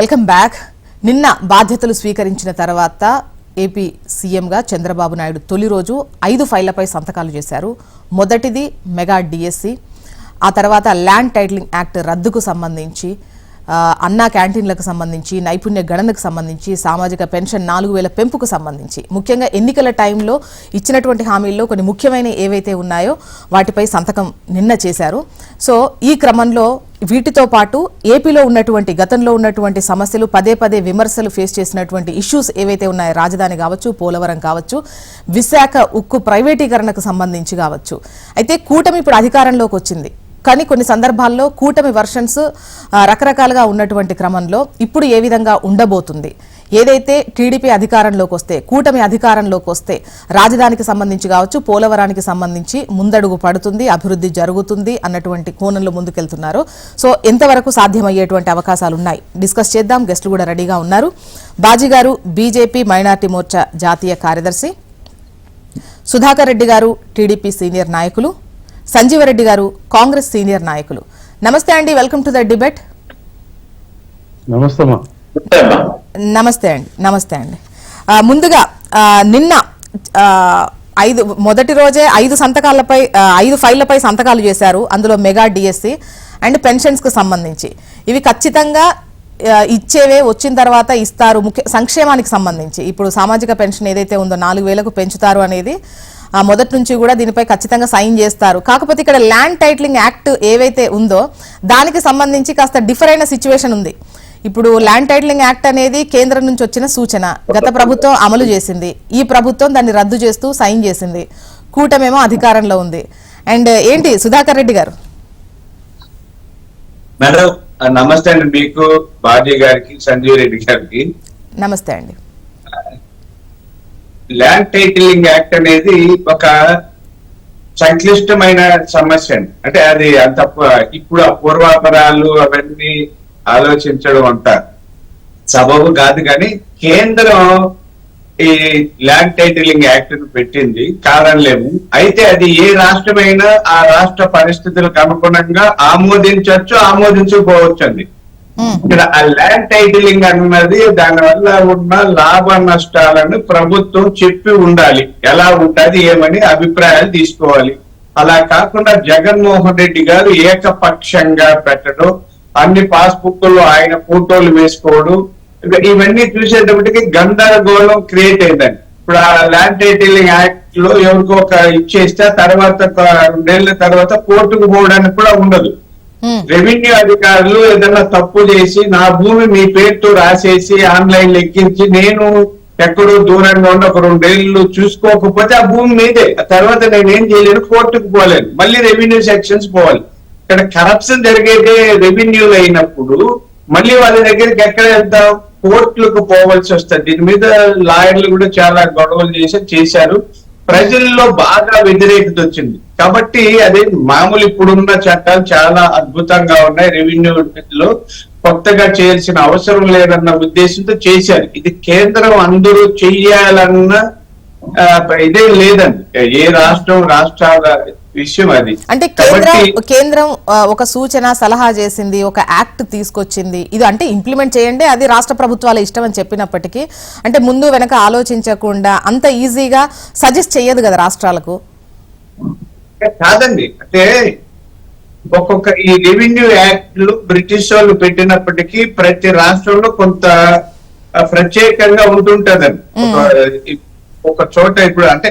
Welcome back. నిన్న బాధ్యతలు స్వీకరించిన తర్వాత ఏపీ సీఎంగా చంద్రబాబు నాయుడు తొలి రోజు 5 ఫైళ్లపై సంతకాలు చేశారు. మొదటిది మెగా డిఎస్సి, ఆ తర్వాత ల్యాండ్ టైటిలింగ్ యాక్ట్ రద్దుకు సంబంధించి, అన్నా క్యాంటీన్లకు సంబంధించి, నైపుణ్య గణనకు సంబంధించి, సామాజిక పెన్షన్ 4000 పెంపుకు సంబంధించి, ముఖ్యంగా ఎన్నికల టైంలో ఇచ్చినటువంటి హామీల్లో కొన్ని ముఖ్యమైన ఏవైతే ఉన్నాయో వాటిపై సంతకం నిన్న చేశారు. సో ఈ క్రమంలో వీటితో పాటు ఏపీలో ఉన్నటువంటి గతంలో ఉన్నటువంటి సమస్యలు, పదే పదే విమర్శలు ఫేస్ చేసినటువంటి ఇష్యూస్ ఏవైతే ఉన్నాయో, రాజధాని కావచ్చు, పోలవరం కావచ్చు, విశాఖ ఉక్కు ప్రైవేటీకరణకు సంబంధించి కావచ్చు. అయితే కూటమి ఇప్పుడు అధికారంలోకి వచ్చింది, కానీ కొన్ని సందర్భాల్లో కూటమి వర్షన్స్ రకరకాలుగా ఉన్నటువంటి క్రమంలో ఇప్పుడు ఏ విధంగా ఉండబోతుంది, ఏదైతే టీడీపీ అధికారంలోకి వస్తే, కూటమి అధికారంలోకి వస్తే రాజధానికి సంబంధించి కావచ్చు, పోలవరానికి సంబంధించి ముందడుగు పడుతుంది, అభివృద్ధి జరుగుతుంది అన్నటువంటి కోణంలో ముందుకెళ్తున్నారు. సో ఎంతవరకు సాధ్యమయ్యేటువంటి అవకాశాలు ఉన్నాయి డిస్కస్ చేద్దాం. గెస్టులు కూడా రెడీగా ఉన్నారు. బాజీ గారు బీజేపీ మైనార్టీ మోర్చా జాతీయ కార్యదర్శి, సుధాకర్ రెడ్డి గారు టీడీపీ సీనియర్ నాయకులు, సంజీవరెడ్డి గారు కాంగ్రెస్ సీనియర్ నాయకులు. నమస్తే అండి, వెల్కమ్ టు ద డిబేట్. నమస్తే అండి. ముందుగా నిన్న మొదటి రోజే 5 ఫైళ్లపై సంతకాలు చేశారు. అందులో మెగా డిఎస్సి అండ్ పెన్షన్స్ కు సంబంధించి ఇవి ఖచ్చితంగా ఇచ్చేవే, వచ్చిన తర్వాత ఇస్తారు. ముఖ్య సంక్షేమానికి సంబంధించి ఇప్పుడు సామాజిక పెన్షన్ ఏదైతే ఉందో 4000కు పెంచుతారు అనేది మొదటి నుంచి కూడా దీనిపై ఖచ్చితంగా సైన్ చేస్తారు. కాకపోతే ఇక్కడ ల్యాండ్ టైటిలింగ్ యాక్ట్ ఏవైతే ఉందో దానికి సంబంధించి కాస్త డిఫర్ అయిన సిచ్యువేషన్ ఉంది. ఇప్పుడు ల్యాండ్ టైటిలింగ్ యాక్ట్ అనేది కేంద్రం నుంచి వచ్చిన సూచన, గత ప్రభుత్వం అమలు చేసింది, ఈ ప్రభుత్వం దాన్ని రద్దు చేస్తూ సైన్ చేసింది, కూటమేమో అధికారంలో ఉంది. అండ్ ఏంటి సుధాకర్ రెడ్డి గారు? మేడం నమస్తే అండి, మీకు, బాజీ గారికి, సంజీవ్ రెడ్డి గారికి నమస్తే అండి. ల్యాండ్ టైటిలింగ్ యాక్ట్ అనేది ఒక సంక్లిష్టమైన సమస్య అండి. అంటే అది అంత ఇప్పుడు పూర్వాపరాలు అవన్నీ ఆలోచించడం అంత సబబు కాదు. కానీ కేంద్రం ఈ ల్యాండ్ టైటిలింగ్ యాక్ట్ ను పెట్టింది, కాదనలేము. అయితే అది ఏ రాష్ట్రమైనా ఆ రాష్ట్ర పరిస్థితులకు అనుగుణంగా ఆమోదించవచ్చు, ఆమోదించకపోవచ్చు అండి. ఇక్కడ ఆ ల్యాండ్ టైటిలింగ్ అన్నది దాని వల్ల ఉన్న లాభ నష్టాలను ప్రభుత్వం చెప్పి ఉండాలి, ఎలా ఉంటది ఏమని అభిప్రాయాలు తీసుకోవాలి. అలా కాకుండా జగన్మోహన్ రెడ్డి గారు ఏకపక్షంగా పెట్టడం, అన్ని పాస్బుక్లు ఆయన ఫోటోలు వేసుకోవడం, ఇవన్నీ చూసేటప్పటికి గందరగోళం క్రియేట్ అయిందండి. ఇప్పుడు ఆ ల్యాండ్ టైటిలింగ్ యాక్ట్ లో ఎవరికో ఒక ఇచ్చేస్తే తర్వాత 2 ఏళ్ల తర్వాత కోర్టుకు పోవడానికి కూడా ఉండదు. రెవెన్యూ అధికారులు ఏదైనా తప్పు చేసి నా భూమి మీ పేరుతో రాసేసి ఆన్లైన్ లెక్కించి నేను ఎక్కడో దూరంగా ఉండి ఒక 2 ఏళ్ళు చూసుకోకపోతే ఆ భూమి మీదే, ఆ తర్వాత నేనేం చేయలేను, కోర్టుకు పోలేను, మళ్ళీ రెవెన్యూ సెక్షన్స్ పోవాలి. ఇక్కడ కరప్షన్ జరిగేదే రెవెన్యూలు అయినప్పుడు మళ్ళీ వాళ్ళ దగ్గరికి ఎక్కడ వెళ్తాం, కోర్టులకు పోవాల్సి వస్తుంది. దీని మీద లాయర్లు కూడా చాలా గొడవలు చేశారు. ప్రజల్లో బాగా వ్యతిరేకత వచ్చింది. కాబట్టి అదే మామూలు ఇప్పుడున్న చట్టాలు చాలా అద్భుతంగా ఉన్నాయి, రెవెన్యూలో కొత్తగా చేయాల్సిన అవసరం లేదన్న ఉద్దేశంతో చేశారు. ఇది కేంద్రం అందరూ చెయ్యాలన్న ఇదే లేదండి, ఏ రాష్ట్రాల విషయం అది. అంటే కేంద్రం ఒక సూచన సలహా చేసింది, ఒక యాక్ట్ తీసుకొచ్చింది, ఇది అంటే ఇంప్లిమెంట్ చేయండి, అది రాష్ట్ర ప్రభుత్వాల ఇష్టం అని చెప్పినప్పటికీ అంటే ముందు వెనక ఆలోచించకుండా అంత ఈజీగా సజెస్ట్ చేయదు కదా రాష్ట్రాలకు. కాదండి, అంటే ఒక్కొక్క ఈ రెవెన్యూ యాక్ట్లు బ్రిటిష్ వాళ్ళు పెట్టినప్పటికీ ప్రతి రాష్ట్రంలో కొంత ప్రత్యేకంగా ఉంటుంటదండి. ఒక చోట ఇప్పుడు అంటే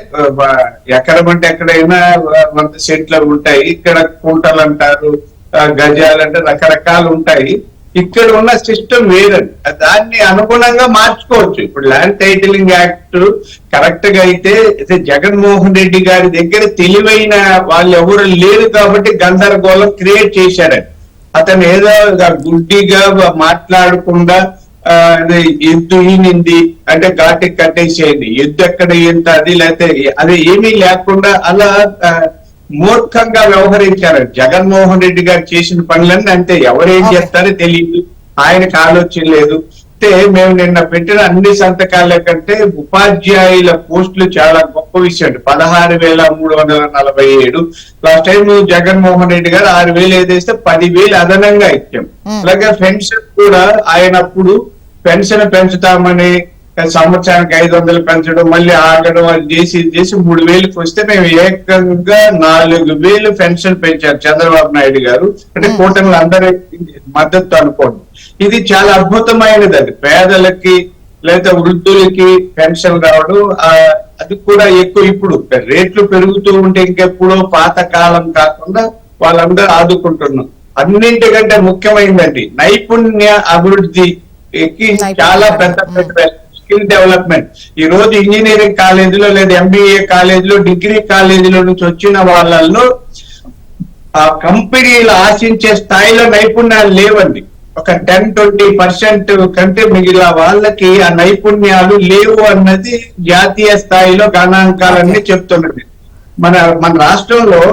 ఎకరం అంటే ఎక్కడైనా 100 సెంట్లు ఉంటాయి, ఇక్కడ కుంటలు అంటారు, గజాలు అంటే రకరకాలు ఉంటాయి. ఇక్కడ ఉన్న సిస్టమ్ వేరండి, దాన్ని అనుగుణంగా మార్చుకోవచ్చు. ఇప్పుడు ల్యాండ్ టైటిలింగ్ యాక్ట్ కరెక్ట్ గా అయితే జగన్మోహన్ రెడ్డి గారి దగ్గర తెలివైన వాళ్ళు ఎవరు లేరు కాబట్టి గందరగోళం క్రియేట్ చేశారండి. అతను ఏదో గుడ్డిగా మాట్లాడకుండా ఎద్దు ఈనింది అంటే ఘాటికి కట్టేసేయండి, ఎద్దు ఎక్కడ ఎంత అది, లేకపోతే అది ఏమీ లేకుండా అలా మూర్ఖంగా వ్యవహరించారు. జగన్మోహన్ రెడ్డి గారు చేసిన పనులన్నీ అంతే, ఎవరేం చేస్తారో తెలియదు, ఆయనకు ఆలోచన లేదు. అంటే మేము నిన్న పెట్టిన అన్ని సంతకాల కంటే ఉపాధ్యాయుల పోస్టులు చాలా గొప్ప విషయం. 16,347. లాస్ట్ టైం జగన్మోహన్ రెడ్డి గారు 6,000 ఏదైతే 10,000 అదనంగా ఇచ్చాం. అలాగే పెన్షన్ కూడా ఆయన అప్పుడు పెన్షన్ పెంచుతామని సంవత్సరానికి 500 పెంచడం, మళ్ళీ ఆగడం, అది చేసి 3,000కి వస్తే మేము ఏకంగా 4,000 పెన్షన్ పెంచారు చంద్రబాబు నాయుడు గారు. అంటే కూటమిలో అందరి మద్దతు అనుకోండి. ఇది చాలా అద్భుతమైనది. అది పేదలకి లేదా వృద్ధులకి పెన్షన్ రావడం, అది కూడా ఎక్కువ. ఇప్పుడు రేట్లు పెరుగుతూ ఉంటే ఇంకెప్పుడో పాత కాలం కాకుండా వాళ్ళందరూ ఆదుకుంటున్నాం. అన్నింటికంటే ముఖ్యమైనదండి నైపుణ్య అభివృద్ధికి చాలా పెద్ద స్కిల్ డెవలప్మెంట్. ఈ రోజు ఇంజనీరింగ్ కాలేజీలో లేదా MBA కాలేజీలో, డిగ్రీ కాలేజీలో నుంచి వచ్చిన వాళ్ళల్లో ఆ కంపెనీలు ఆశించే స్థాయిలో నైపుణ్యాలు లేవండి. ఒక 10-20% కంటే మిగిలిన వాళ్ళకి ఆ నైపుణ్యాలు లేవు అన్నది జాతీయ స్థాయిలో గణాంకాలన్నీ చెప్తున్నది. మన రాష్ట్రంలో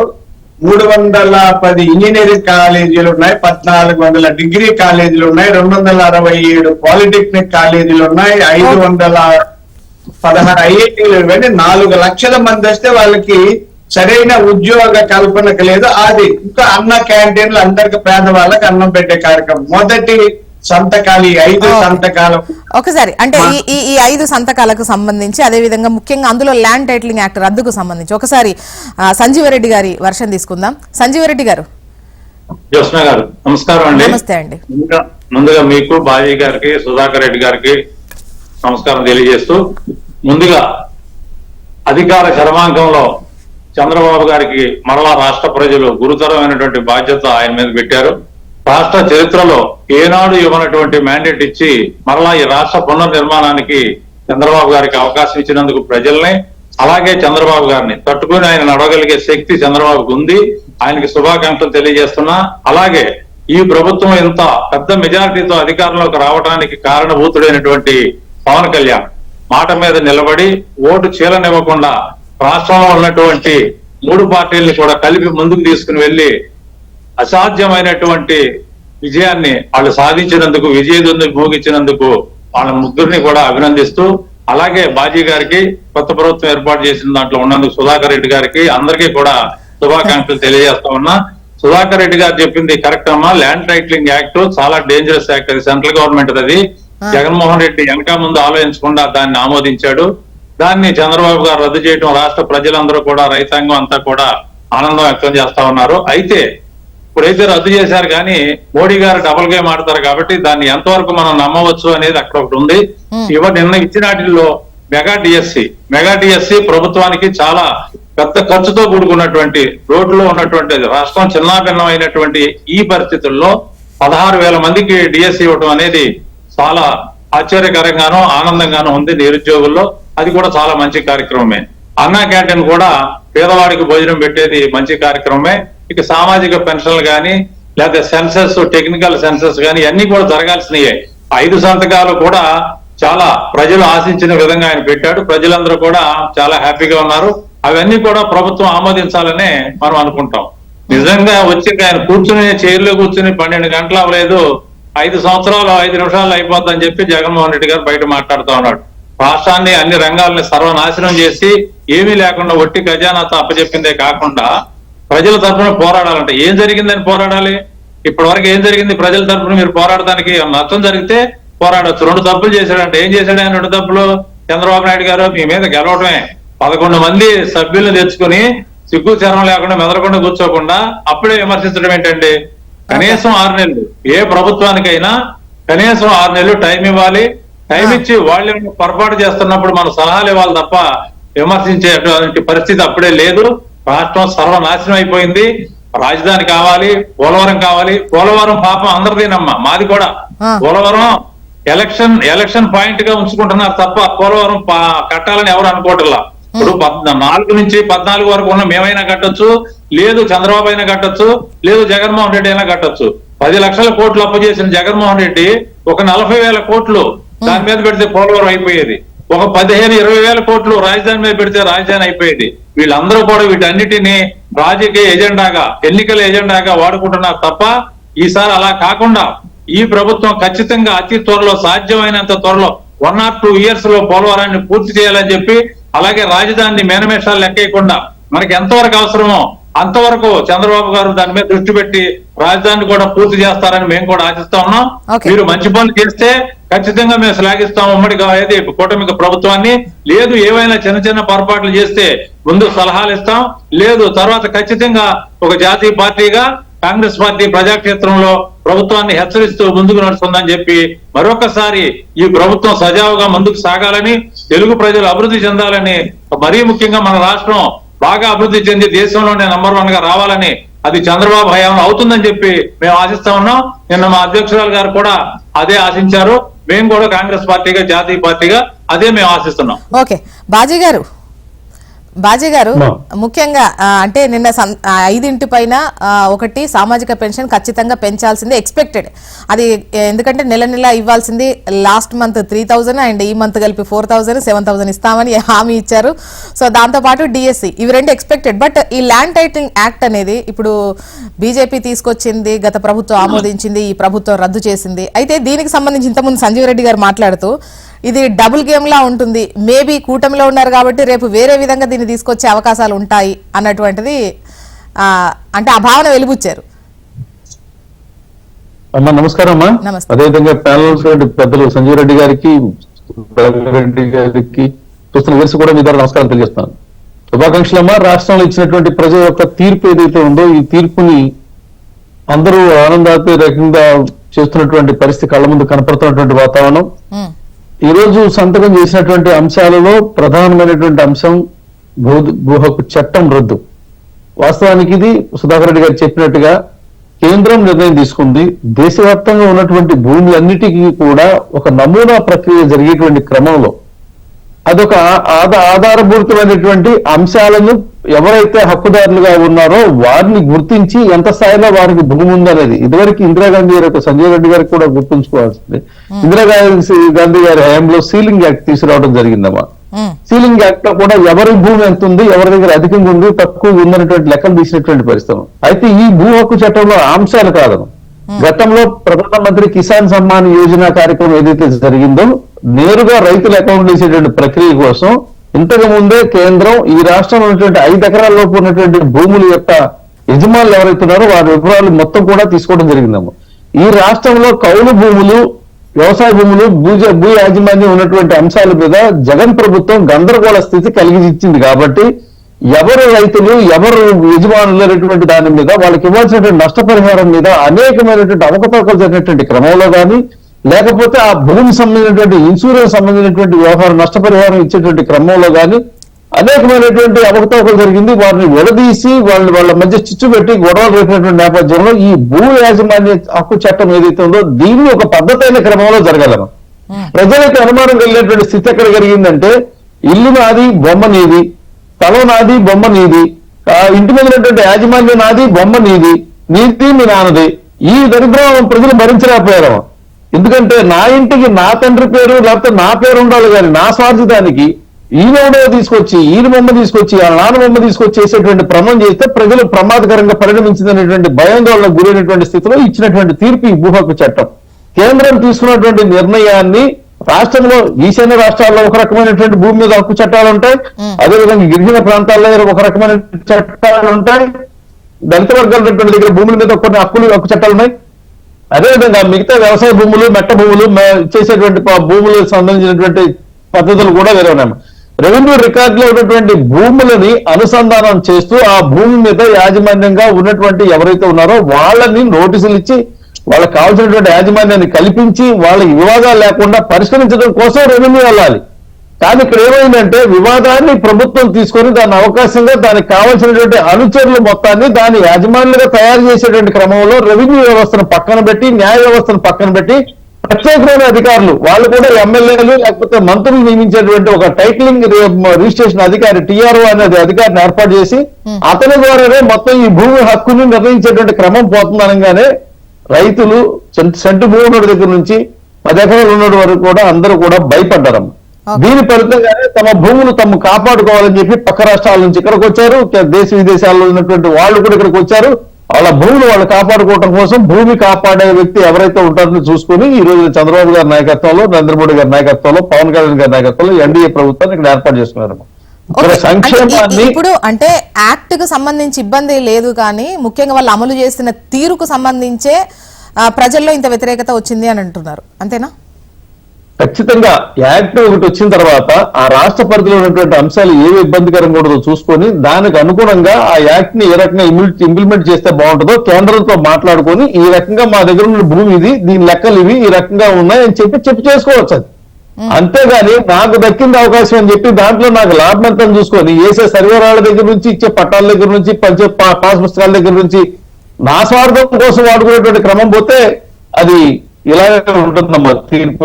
310 ఇంజనీరింగ్ కాలేజీలు ఉన్నాయి, 1400 డిగ్రీ కాలేజీలు ఉన్నాయి, 267 పాలిటెక్నిక్ కాలేజీలు ఉన్నాయి, 516 IITలు. ఇవన్నీ 4 లక్షల మంది వస్తే వాళ్ళకి సరైన ఉద్యోగ కల్పనకు లేదు. అది ఇంకా అన్న క్యాంటీన్లు అందరికి పేదవాళ్ళకి అన్నం పెట్టే కార్యక్రమం. మొదటి సంతకాలు, ఈ 5 సంతకాలు ఒకసారి అంటే ఈ 5 సంతకాలకు సంబంధించి, అదే విధంగా ముఖ్యంగా అందులో ల్యాండ్ టైటిలింగ్ యాక్ట్ రద్దుకు సంబంధించి ఒకసారి సంజీవరెడ్డి గారి వర్షన్ తీసుకుందాం. సంజీవరెడ్డి గారు. జ్యోత్స్న గారు నమస్కారం అండి. నమస్తే అండి. ముందుగా మీకు, బాజీ గారికి, సుధాకర్ రెడ్డి గారికి నమస్కారం తెలియజేస్తూ, ముందుగా అధికార చరమాంకంలో చంద్రబాబు గారికి మరలా రాష్ట్ర ప్రజలు గురుతరమైనటువంటి బాధ్యత ఆయన మీద పెట్టారు. రాష్ట్ర చరిత్రలో ఏనాడు ఇవ్వనటువంటి మ్యాండేట్ ఇచ్చి మరలా ఈ రాష్ట్ర పునర్నిర్మాణానికి చంద్రబాబు గారికి అవకాశం ఇచ్చినందుకు ప్రజల్ని, అలాగే చంద్రబాబు గారిని తట్టుకుని ఆయన నడవగలిగే శక్తి చంద్రబాబుకు ఉంది. ఆయనకి శుభాకాంక్షలు తెలియజేస్తున్నా. అలాగే ఈ ప్రభుత్వం ఇంత పెద్ద మెజారిటీతో అధికారంలోకి రావడానికి కారణభూతుడైనటువంటి పవన్ కళ్యాణ్ మాట మీద నిలబడి ఓటు చీలనివ్వకుండా రాష్ట్రంలో ఉన్నటువంటి 3 పార్టీల్ని కూడా కలిపి ముందుకు తీసుకుని వెళ్లి అసాధ్యమైనటువంటి విజయాన్ని వాళ్ళు సాధించినందుకు, విజయదుందుకు భోగించినందుకు వాళ్ళ ముగ్గురిని కూడా అభినందిస్తూ, అలాగే బాజీ గారికి కొత్త ప్రభుత్వం ఏర్పాటు చేసిన దాంట్లో ఉన్నందుకు సుధాకర్ రెడ్డి గారికి అందరికీ కూడా శుభాకాంక్షలు తెలియజేస్తా ఉన్నా. సుధాకర్ రెడ్డి గారు చెప్పింది కరెక్ట్ అమ్మా. ల్యాండ్ టైటిలింగ్ యాక్ట్ చాలా డేంజరస్ యాక్ట్. అది సెంట్రల్ గవర్నమెంట్. అది జగన్మోహన్ రెడ్డి వెనక ముందు ఆలోచించకుండా దాన్ని ఆమోదించాడు. దాన్ని చంద్రబాబు గారు రద్దు చేయడం రాష్ట్ర ప్రజలందరూ కూడా, రైతాంగం అంతా కూడా ఆనందం వ్యక్తం చేస్తా ఉన్నారు. అయితే ఇప్పుడైతే రద్దు చేశారు కానీ మోడీ గారు డబుల్ గేమ్ ఆడతారు కాబట్టి దాన్ని ఎంతవరకు మనం నమ్మవచ్చు అనేది అక్కడ ఒకటి ఉంది. నిన్న ఇచ్చినాటిల్లో మెగా డిఎస్సి ప్రభుత్వానికి చాలా పెద్ద ఖర్చుతో కూడుకున్నటువంటి, రోడ్లో ఉన్నటువంటి రాష్ట్రం చిన్నాభిన్నమైనటువంటి ఈ పరిస్థితుల్లో 16,000 మందికి డిఎస్సి ఇవ్వడం అనేది చాలా ఆశ్చర్యకరంగానూ ఆనందంగానూ ఉంది నిరుద్యోగుల్లో. అది కూడా చాలా మంచి కార్యక్రమమే. అన్నా క్యాంటీన్ కూడా పేదవాడికి భోజనం పెట్టేది మంచి కార్యక్రమమే. ఇక సామాజిక పెన్షన్లు కానీ, లేదా సెన్సస్, టెక్నికల్ సెన్సస్ కానీ అన్ని కూడా జరగాల్సినయే. 5 సంతకాలు కూడా చాలా ప్రజలు ఆశించిన విధంగా ఆయన పెట్టాడు. ప్రజలందరూ కూడా చాలా హ్యాపీగా ఉన్నారు. అవన్నీ కూడా ప్రభుత్వం ఆమోదించాలనే మనం అనుకుంటాం. నిజంగా వచ్చి ఆయన కూర్చుని చైర్లో కూర్చుని 12 గంటలు అవ్వలేదు, 5 సంవత్సరాలు 5 నిమిషాలు అయిపోద్దని చెప్పి జగన్మోహన్ రెడ్డి గారు బయట మాట్లాడుతూ ఉన్నాడు. రాష్ట్రాన్ని, అన్ని రంగాలని సర్వనాశనం చేసి ఏమీ లేకుండా ఒట్టి ఖజానాతో అప్పచెప్పిందే కాకుండా ప్రజల తరఫున పోరాడాలంటే ఏం జరిగిందని పోరాడాలి? ఇప్పటి వరకు ఏం జరిగింది? ప్రజల తరఫున మీరు పోరాడడానికి నష్టం జరిగితే పోరాడొచ్చు. 2 తప్పులు చేశాడంటే ఏం చేశాడు ఆయన? 2 తప్పులు. చంద్రబాబు నాయుడు గారు మీ మీద గెలవడమే, 11 మంది సభ్యులను తెచ్చుకుని సిగ్గు చరం లేకుండా మెదలకుండా కూర్చోకుండా అప్పుడే విమర్శించడం ఏంటండి? కనీసం 6 నెలలు ఏ ప్రభుత్వానికైనా కనీసం 6 నెలలు టైం ఇవ్వాలి. టైం ఇచ్చి వాళ్ళు పొరపాటు చేస్తున్నప్పుడు మన సలహాలు ఇవ్వాలి తప్ప విమర్శించేటువంటి పరిస్థితి అప్పుడే లేదు. రాష్ట్రం సర్వనాశనం అయిపోయింది. రాజధాని కావాలి, పోలవరం కావాలి. పోలవరం పాపం అందరిదేనమ్మా, మాది కూడా. పోలవరం ఎలక్షన్ పాయింట్ గా ఉంచుకుంటున్నారు తప్ప పోలవరం కట్టాలని ఎవరు అనుకోవట్లా. ఇప్పుడు 4 నుంచి 14 వరకు ఉన్న మేమైనా కట్టొచ్చు, లేదు చంద్రబాబు అయినా కట్టొచ్చు, లేదు జగన్మోహన్ రెడ్డి అయినా కట్టొచ్చు. 10 లక్షల కోట్లు అప్పు చేసిన జగన్మోహన్ రెడ్డి ఒక 40,000 కోట్లు దాని మీద పెడితే పోలవరం అయిపోయేది. ఒక 15-20,000 కోట్లు రాజధాని మీద పెడితే రాజధాని అయిపోయేది. వీళ్ళందరూ కూడా వీటన్నిటిని రాజకీయ ఎజెండాగా, ఎన్నికల ఎజెండాగా వాడుకుంటున్నారు తప్ప ఈసారి అలా కాకుండా ఈ ప్రభుత్వం ఖచ్చితంగా అతి త్వరలో సాధ్యమైనంత త్వరలో 1 or 2 years లో పోలవరాన్ని పూర్తి చేయాలని చెప్పి, అలాగే రాజధానిని మేనమేషాలు లెక్కేయకుండా మనకి ఎంతవరకు అవసరమో అంతవరకు చంద్రబాబు గారు దాని మీద దృష్టి పెట్టి రాజధాని కూడా పూర్తి చేస్తారని మేము కూడా ఆశిస్తా ఉన్నాం. మీరు మంచి పనులు చేస్తే ఖచ్చితంగా మేము శ్లాఘిస్తాం ఉమ్మడిగా ఏది కూటమి ప్రభుత్వాన్ని. లేదు ఏవైనా చిన్న చిన్న పొరపాట్లు చేస్తే ముందు సలహాలు ఇస్తాం. లేదు తర్వాత ఖచ్చితంగా ఒక జాతీయ పార్టీగా కాంగ్రెస్ పార్టీ ప్రజాక్షేత్రంలో ప్రభుత్వాన్ని హెచ్చరిస్తూ ముందుకు నడుస్తుందని చెప్పి మరొకసారి ఈ ప్రభుత్వం సజావుగా ముందుకు సాగాలని, తెలుగు ప్రజలు అభివృద్ధి చెందాలని, మరీ ముఖ్యంగా మన రాష్ట్రం బాగా అభివృద్ధి చెంది దేశంలోనే నంబర్ 1 గా రావాలని, అది చంద్రబాబు హయాంలో అవుతుందని చెప్పి మేము ఆశిస్తా ఉన్నాం. నిన్న మా అధ్యక్షురాలు గారు కూడా అదే ఆశించారు. మేము కూడా కాంగ్రెస్ పార్టీగా, జాతీయ పార్టీగా అదే మేము ఆశిస్తున్నాం. ఓకే బాజీ గారు ముఖ్యంగా అంటే నిన్న 5 పైన ఒకటి సామాజిక పెన్షన్ ఖచ్చితంగా పెంచాల్సిందే, ఎక్స్పెక్టెడ్. అది ఎందుకంటే నెల ఇవ్వాల్సింది లాస్ట్ మంత్ 3,000 అండ్ ఈ మంత్ కలిపి 4,000, 7,000 ఇస్తామని హామీ ఇచ్చారు. సో దాంతోపాటు డిఎస్సి, ఇవి 2 ఎక్స్పెక్టెడ్. బట్ ఈ ల్యాండ్ టైటిలింగ్ యాక్ట్ అనేది ఇప్పుడు బీజేపీ తీసుకొచ్చింది, గత ప్రభుత్వం ఆమోదించింది, ఈ ప్రభుత్వం రద్దు చేసింది. అయితే దీనికి సంబంధించి ఇంతకుముందు సంజీవ్ రెడ్డి గారు మాట్లాడుతూ ఇది డబుల్ గేమ్ లా ఉంటుంది, మేబీ కూటమిలో ఉన్నారు కాబట్టి రేపు వేరే విధంగా దీన్ని తీసుకొచ్చే అవకాశాలు ఉంటాయి అన్నటువంటిది అంటే ఆ భావన వెలిబుచ్చారు. అమ్మా నమస్కారం అమ్మా. అదేవిధంగా ప్యానల్ పెద్దలు సంజీవ్ రెడ్డి గారికి, రెడ్డి గారికి, చూస్తున్న వేసి కూడా మీ ద్వారా నమస్కారం తెలియజేస్తాను. శుభాకాంక్షలు అమ్మా. రాష్ట్రంలో ఇచ్చినటువంటి ప్రజల యొక్క తీర్పు ఏదైతే ఉందో ఈ తీర్పుని అందరూ ఆనందాత్మకంగా చేస్తున్నటువంటి పరిస్థితి కళ్ళ ముందు కనపడుతున్నటువంటి వాతావరణం. ఈ రోజు సంతకం చేసినటువంటి అంశాలలో ప్రధానమైనటువంటి అంశం భూ హక్కు చట్టం రద్దు. వాస్తవానికి ఇది సుధాకర్ రెడ్డి గారు చెప్పినట్టుగా కేంద్రం నిర్ణయం తీసుకుంది. దేశవ్యాప్తంగా ఉన్నటువంటి భూములన్నిటికీ కూడా ఒక నమూనా ప్రక్రియ జరిగేటువంటి క్రమంలో అదొక ఆధారభూతమైనటువంటి అంశాలను ఎవరైతే హక్కుదారులుగా ఉన్నారో వారిని గుర్తించి ఎంత స్థాయిలో వారికి భూమి ఉందనేది ఇదివరకు ఇందిరాగాంధీ గారు, సంజయ్ రెడ్డి గారికి కూడా గుర్తుంచుకోవాల్సింది. ఇందిరాగాంధీ గారి హయాంలో సీలింగ్ యాక్ట్ తీసుకురావడం జరిగిందమ్మా. సీలింగ్ యాక్ట్ లో కూడా ఎవరి భూమి ఎంత ఉంది, ఎవరి దగ్గర అధికంగా ఉంది, తక్కువ ఉందనేటువంటి లెక్కలు తీసినటువంటి పరిస్థితి. అయితే ఈ భూ హక్కు చట్టంలో అంశాలు కాదను. గతంలో ప్రధానమంత్రి కిసాన్ సమ్మాన్ యోజన కార్యక్రమం ఏదైతే జరిగిందో నేరుగా రైతుల అకౌంట్ వేసేటువంటి ప్రక్రియ కోసం ఇంతకు ముందే కేంద్రం ఈ రాష్ట్రంలో ఉన్నటువంటి 5 ఎకరాల లోపు ఉన్నటువంటి భూముల యొక్క యజమానులు ఎవరైతే ఉన్నారో వారి వివరాలు మొత్తం కూడా తీసుకోవడం జరిగిందమ్మా. ఈ రాష్ట్రంలో కౌలు భూములు, వ్యవసాయ భూములు, భూ యాజమాన్యం ఉన్నటువంటి అంశాల మీద జగన్ ప్రభుత్వం గందరగోళ స్థితి కలిగించింది. కాబట్టి ఎవరు రైతులు, ఎవరు యజమానులు అనేటువంటి దాని మీద, వాళ్ళకి ఇవ్వాల్సినటువంటి నష్టపరిహారం మీద అనేకమైనటువంటి అవకతవకలు జరిగినటువంటి క్రమంలో కానీ, లేకపోతే ఆ భూమి సంబంధించినటువంటి ఇన్సూరెన్స్ సంబంధించినటువంటి వ్యవహారం నష్టపరిహారం ఇచ్చేటువంటి క్రమంలో కానీ అనేకమైనటువంటి అవకతవకలు జరిగింది. వారిని విడదీసి వాళ్ళ మధ్య చిచ్చు పెట్టి గొడవలు రేపినటువంటి నేపథ్యంలో ఈ భూ యాజమాన్య హక్కు చట్టం ఏదైతే ఉందో దీన్ని ఒక పద్ధతైన క్రమంలో జరగలను. ప్రజలకు అనుమానం కలిగినటువంటి స్థితి ఎక్కడ కలిగిందంటే ఇల్లు నాది, బొమ్మ నీది, స్థలం నాది, బొమ్మ నీది, ఇంటి మీద ఉన్నటువంటి యాజమాన్యం నాది, బొమ్మ నీది, నీది మీ నాన్నది. ఈ దరిద్రం ప్రజలు భరించలేకపోయారు. ఎందుకంటే నా ఇంటికి నా తండ్రి పేరు లేకపోతే నా పేరు ఉండాలి కానీ నా స్వార్థానికి ఈయనోడో తీసుకొచ్చి, ఈయన బొమ్మ తీసుకొచ్చి, ఆ నాన్న బొమ్మ తీసుకొచ్చి చేసేటువంటి ప్రమాణం చేస్తే ప్రజలు ప్రమాదకరంగా పరిణమించిందనేటువంటి భయాందోళనకు గురైనటువంటి స్థితిలో ఇచ్చినటువంటి తీర్పు ఈ భూ హక్కు చట్టం. కేంద్రం తీసుకున్నటువంటి నిర్ణయాన్ని రాష్ట్రంలో ఈశాన్య రాష్ట్రాల్లో ఒక రకమైనటువంటి భూమి మీద హక్కు చట్టాలు ఉంటాయి, అదేవిధంగా గిరిజన ప్రాంతాల్లో ఒక రకమైన చట్టాలు ఉంటాయి, దళిత వర్గాల దగ్గర భూముల మీద కొన్ని హక్కు చట్టాలు ఉన్నాయి. అదేవిధంగా మిగతా వ్యవసాయ భూములు, మెట్ట భూములు చేసేటువంటి భూములకు సంబంధించినటువంటి పద్ధతులు కూడా వేరే ఉన్నాయి. రెవెన్యూ రికార్డులో ఉన్నటువంటి భూములని అనుసంధానం చేస్తూ ఆ భూమి మీద యాజమాన్యంగా ఉన్నటువంటి ఎవరైతే ఉన్నారో వాళ్ళని నోటీసులు ఇచ్చి వాళ్ళకి కావాల్సినటువంటి యాజమాన్యాన్ని కల్పించి వాళ్ళకి వివాదాలు లేకుండా పరిష్కరించడం కోసం రెవెన్యూ వెళ్ళాలి. కానీ ఇక్కడ ఏమైందంటే వివాదాన్ని ప్రభుత్వం తీసుకొని దాని అవకాశంగా దానికి కావాల్సినటువంటి అనుచరులు మొత్తాన్ని దాని యాజమాన్యులుగా తయారు చేసేటువంటి క్రమంలో రెవెన్యూ వ్యవస్థను పక్కన పెట్టి, న్యాయ వ్యవస్థను పక్కన పెట్టి ప్రత్యేకమైన అధికారులు వాళ్ళు కూడా ఎమ్మెల్యేలు లేకపోతే మంత్రులు నియమించేటువంటి ఒక టైటిలింగ్ రిజిస్ట్రేషన్ అధికారి TRO అనేది అధికారిని ఏర్పాటు చేసి అతని ద్వారానే మొత్తం ఈ భూమి హక్కుని నిర్ణయించేటువంటి క్రమం పోతుందనగానే రైతులు సెంటు భూమి దగ్గర నుంచి 10 ఎకరాలు ఉన్న వరకు కూడా అందరూ కూడా భయపడ్డారమ్మ. దీని ఫలితంగానే తమ భూములు తమ కాపాడుకోవాలని చెప్పి పక్క రాష్ట్రాల నుంచి ఇక్కడికి వచ్చారు, దేశ విదేశాల్లో ఉన్నటువంటి వాళ్ళు కూడా ఇక్కడికి వచ్చారు. వాళ్ళ భూమిని వాళ్ళు కాపాడుకోవడం కోసం భూమి కాపాడే వ్యక్తి ఎవరైతే ఉంటారో చూసుకుని ఈ రోజు చంద్రబాబు గారి నాయకత్వంలో, నరేంద్ర మోడీ గారి నాయకత్వంలో, పవన్ కళ్యాణ్ గారి నాయకత్వంలో ఎన్డీఏ ప్రభుత్వాన్ని ఇక్కడ ఏర్పాటు చేసుకున్నారు. ఓకే. సంక్షేమాన్ని ఇప్పుడు అంటే యాక్ట్ కు సంబంధించి ఇబ్బంది లేదు, కానీ ముఖ్యంగా వాళ్ళు అమలు చేసిన తీరుకు సంబంధించే ప్రజల్లో ఇంత వ్యతిరేకత వచ్చింది అని అంటున్నారు, అంతేనా? ఖచ్చితంగా యాక్ట్ ఒకటి వచ్చిన తర్వాత ఆ రాష్ట్ర పరిధిలో ఉన్నటువంటి అంశాలు ఏవి ఇబ్బందికరంగా ఉండదో చూసుకొని దానికి అనుగుణంగా ఆ యాక్ట్ ని ఏ రకంగా ఇంప్లిమెంట్ చేస్తే బాగుంటుందో కేంద్రంతో మాట్లాడుకొని ఈ రకంగా మా దగ్గర ఉన్న భూమి ఇది, దీని లెక్కలు ఇవి ఈ రకంగా ఉన్నాయి అని చెప్పి చేసుకోవచ్చు. అది అంతేగాని నాకు దక్కింది అవకాశం అని చెప్పి దాంట్లో నాకు లాభం ఎంత చూసుకొని వేసే సర్వేరాళ్ళ దగ్గర నుంచి, ఇచ్చే పట్టాల దగ్గర నుంచి, పంచే పాస్ పుస్తకాల దగ్గర నుంచి నా స్వార్థం కోసం వాడుకునేటువంటి క్రమం పోతే అది ఇలాగే ఉంటుందమ్మా. తీర్పు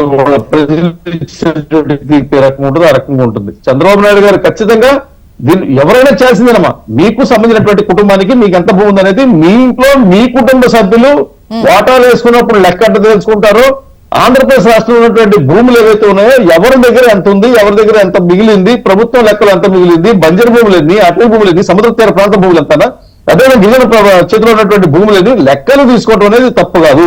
ప్రజలు ఇచ్చేటువంటి తీర్పు ఏ రకంగా ఉంటుంది ఆ రకంగా ఉంటుంది. చంద్రబాబు నాయుడు గారు ఖచ్చితంగా దీన్ని ఎవరైనా చేయాల్సిందేనమ్మా. మీకు సంబంధించినటువంటి కుటుంబానికి మీకు ఎంత భూమి ఉంది అనేది మీ ఇంట్లో మీ కుటుంబ సభ్యులు వాటాలు వేసుకున్నప్పుడు లెక్క ఎంత తెలుసుకుంటారో, ఆంధ్రప్రదేశ్ రాష్ట్రంలో ఉన్నటువంటి భూములు ఏవైతే ఉన్నాయో ఎవరి దగ్గర ఎంత ఉంది, ఎవరి దగ్గర ఎంత మిగిలింది, ప్రభుత్వం లెక్కలు ఎంత మిగిలింది, బంజరు భూములు ఎన్ని, అటవీ భూములు ఎన్ని, సముద్ర తీర ప్రాంత భూములు ఎంతనా, అదే గిరిజన చేతిలో ఉన్నటువంటి భూములని లెక్కలు తీసుకోవడం అనేది తప్పు కాదు.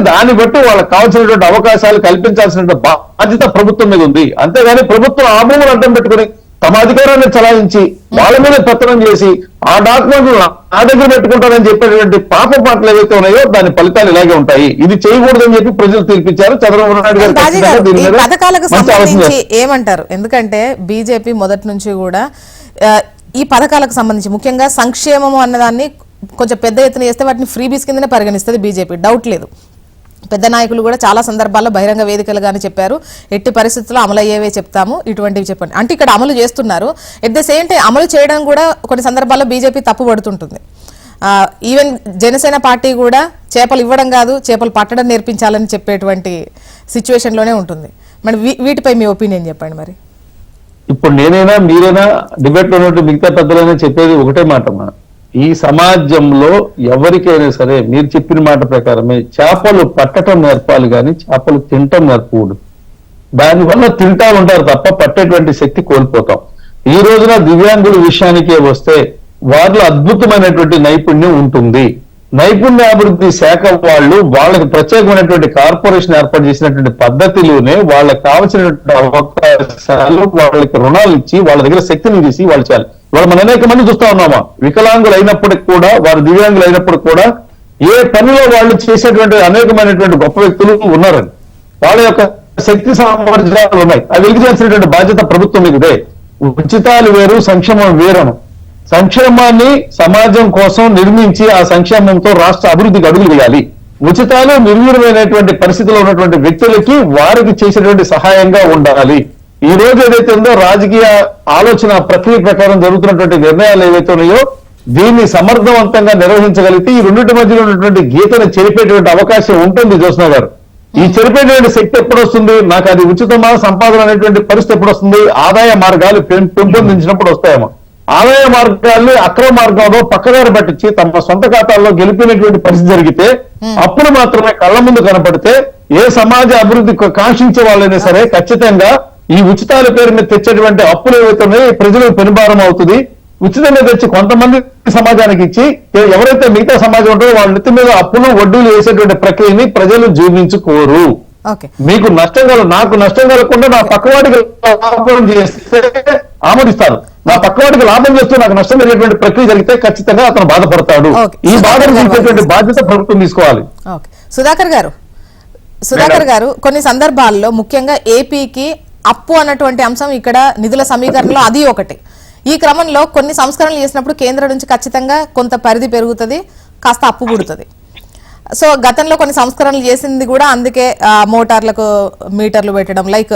దాన్ని బట్టి వాళ్ళకి కావాల్సినటువంటి అవకాశాలు కల్పించాల్సిన బాధ్యత ప్రభుత్వం మీద ఉంది. అంతేగాని ప్రభుత్వం ఆ భూములు అడ్డం పెట్టుకుని తమ అధికారాన్ని చలాయించి వాళ్ళ మీద పెత్తనం చేసి ఆ డాక్యుమెంట్లు నా దగ్గర పెట్టుకుంటారని చెప్పేటువంటి పాప పాటలు ఏవైతే ఉన్నాయో దాని ఫలితాలు ఇలాగే ఉంటాయి. ఇది చేయకూడదని చెప్పి ప్రజలు తీర్పిచ్చారు. చంద్రబాబు నాయుడు గారు పథకాలకు సంబంధించి ఏమంటారు? ఎందుకంటే బీజేపీ మొదటి నుంచి కూడా ఈ పథకాలకు సంబంధించి ముఖ్యంగా సంక్షేమము అన్నదాన్ని కొంచెం పెద్ద ఎత్తున చేస్తే వాటిని ఫ్రీబీస్ కిందనే పరిగణిస్తుంది బీజేపీ, డౌట్ లేదు. పెద్ద నాయకులు కూడా చాలా సందర్భాల్లో బహిరంగ వేదికలుగానే చెప్పారు, ఎట్టి పరిస్థితుల్లో అమలు అయ్యేవే చెప్తాము, ఇటువంటివి చెప్పండి అంటే ఇక్కడ అమలు చేస్తున్నారు. ఎట్ ద సేమ్ టైం అమలు చేయడం కూడా కొన్ని సందర్భాల్లో బీజేపీ తప్పు పడుతుంటుంది. ఈవెన్ జనసేన పార్టీ కూడా చేపలు ఇవ్వడం కాదు చేపలు పట్టడం నేర్పించాలని చెప్పేటువంటి సిచ్యువేషన్లోనే ఉంటుంది. మరి వీటిపై మీ ఒపీనియన్ చెప్పండి. మరి ఇప్పుడు నేనైనా మీరైనా డిబేట్ లో ఉన్నట్టు మిగతా పెద్దలైనా చెప్పేది ఒకటే మాట, ఈ సమాజంలో ఎవరికైనా సరే మీరు చెప్పిన మాట ప్రకారమే చేపలు పట్టడం నేర్పాలి కానీ చేపలు తినటం నేర్పకూడదు. దానివల్ల తింటా ఉంటారు తప్ప పట్టేటువంటి శక్తి కోల్పోతాం. ఈ రోజున దివ్యాంగుల విషయానికే వస్తే వారిలో అద్భుతమైనటువంటి నైపుణ్యం ఉంటుంది. నైపుణ్యాభివృద్ధి శాఖ వాళ్ళకి ప్రత్యేకమైనటువంటి కార్పొరేషన్ ఏర్పాటు చేసినటువంటి పద్ధతిలోనే వాళ్ళకి కావలసినటువంటి అవకాశాలు, వాళ్ళకి రుణాలు ఇచ్చి వాళ్ళ దగ్గర శక్తిని తీసి వాళ్ళు చేయాలి. వాళ్ళు మనం అనేక మంది చూస్తా ఉన్నామా, వికలాంగులు అయినప్పటికి కూడా, వారు దివ్యాంగులు అయినప్పటికి కూడా ఏ పనిలో వాళ్ళు చేసేటువంటి అనేకమైనటువంటి గొప్ప వ్యక్తులు ఉన్నారని, వాళ్ళ యొక్క శక్తి సామర్థ్యాలు ఉన్నాయి. అవి వెలికి చేసినటువంటి బాధ్యత ప్రభుత్వం మీదే. ఉచితాలు వేరు, సంక్షేమం వేరను. సంక్షేమాన్ని సమాజం కోసం నిర్మించి ఆ సంక్షేమంతో రాష్ట్ర అభివృద్ధికి అడుగులు వేయాలి. ఉచితాలు నిర్వీర్యమైనటువంటి పరిస్థితిలో ఉన్నటువంటి వ్యక్తులకి వారికి చేసేటువంటి సహాయంగా ఉండాలి. ఈ రోజు ఏదైతే ఉందో రాజకీయ ఆలోచన ప్రక్రియ ప్రకారం జరుగుతున్నటువంటి నిర్ణయాలు ఏవైతే ఉన్నాయో దీన్ని సమర్థవంతంగా నిర్వహించగలిగితే ఈ రెండింటి మధ్యలో ఉన్నటువంటి గీతను చెరిపేటువంటి అవకాశం ఉంటుంది. జ్యోత్స్న గారు, ఈ చెరిపేటువంటి శక్తి ఎప్పుడు వస్తుంది? నాకు అది ఉచితమా సంపాదన అనేటువంటి పరిస్థితి ఎప్పుడు వస్తుంది? ఆదాయ మార్గాలు పెంపొందించినప్పుడు వస్తాయేమో. ఆదాయ మార్గాల్ని అక్రమ మార్గంలో పక్కదారి పట్టించి తమ సొంత ఖాతాల్లో గెలిపినటువంటి పరిస్థితి జరిగితే అప్పుడు మాత్రమే కళ్ళ ముందు కనపడితే ఏ సమాజ అభివృద్ధి కాంక్షించే వాళ్ళైనా సరే ఖచ్చితంగా ఈ ఉచితాల పేరు మీద తెచ్చేటువంటి అప్పులు ఏవైతే ఉన్నాయో ప్రజలకు పెనుభారం అవుతుంది. ఉచితంగా తెచ్చి కొంతమంది సమాజానికి ఇచ్చి ఎవరైతే మిగతా సమాజం ఉంటారో వాళ్ళ నెత్తి మీద అప్పులు వడ్డీలు వేసేటువంటి ప్రక్రియని ప్రజలు జీవించుకోరు. మీకు నష్టం నాకు నష్టం కలగకుండా నా పక్కవాడికి లాభం చేస్తే ఆమోదిస్తారు. నా పక్కవాడికి లాభం చేస్తూ నాకు నష్టం జరిగేటువంటి ప్రక్రియ జరిగితే ఖచ్చితంగా అతను బాధపడతాడు. ఈ బాధను తీర్చేటువంటి బాధ్యత ప్రభుత్వం తీసుకోవాలి. సుధాకర్ గారు, కొన్ని సందర్భాల్లో ముఖ్యంగా ఏపీకి అప్పు అన్నటువంటి అంశం ఇక్కడ నిధుల సమీకరణలో అది ఒకటి. ఈ క్రమంలో కొన్ని సంస్కరణలు చేసినప్పుడు కేంద్రం నుంచి ఖచ్చితంగా కొంత పరిధి పెరుగుతుంది, కాస్త అప్పు పుడుతుంది. సో గతంలో కొన్ని సంస్కరణలు చేసింది కూడా అందుకే మోటార్లకు మీటర్లు పెట్టడం, లైక్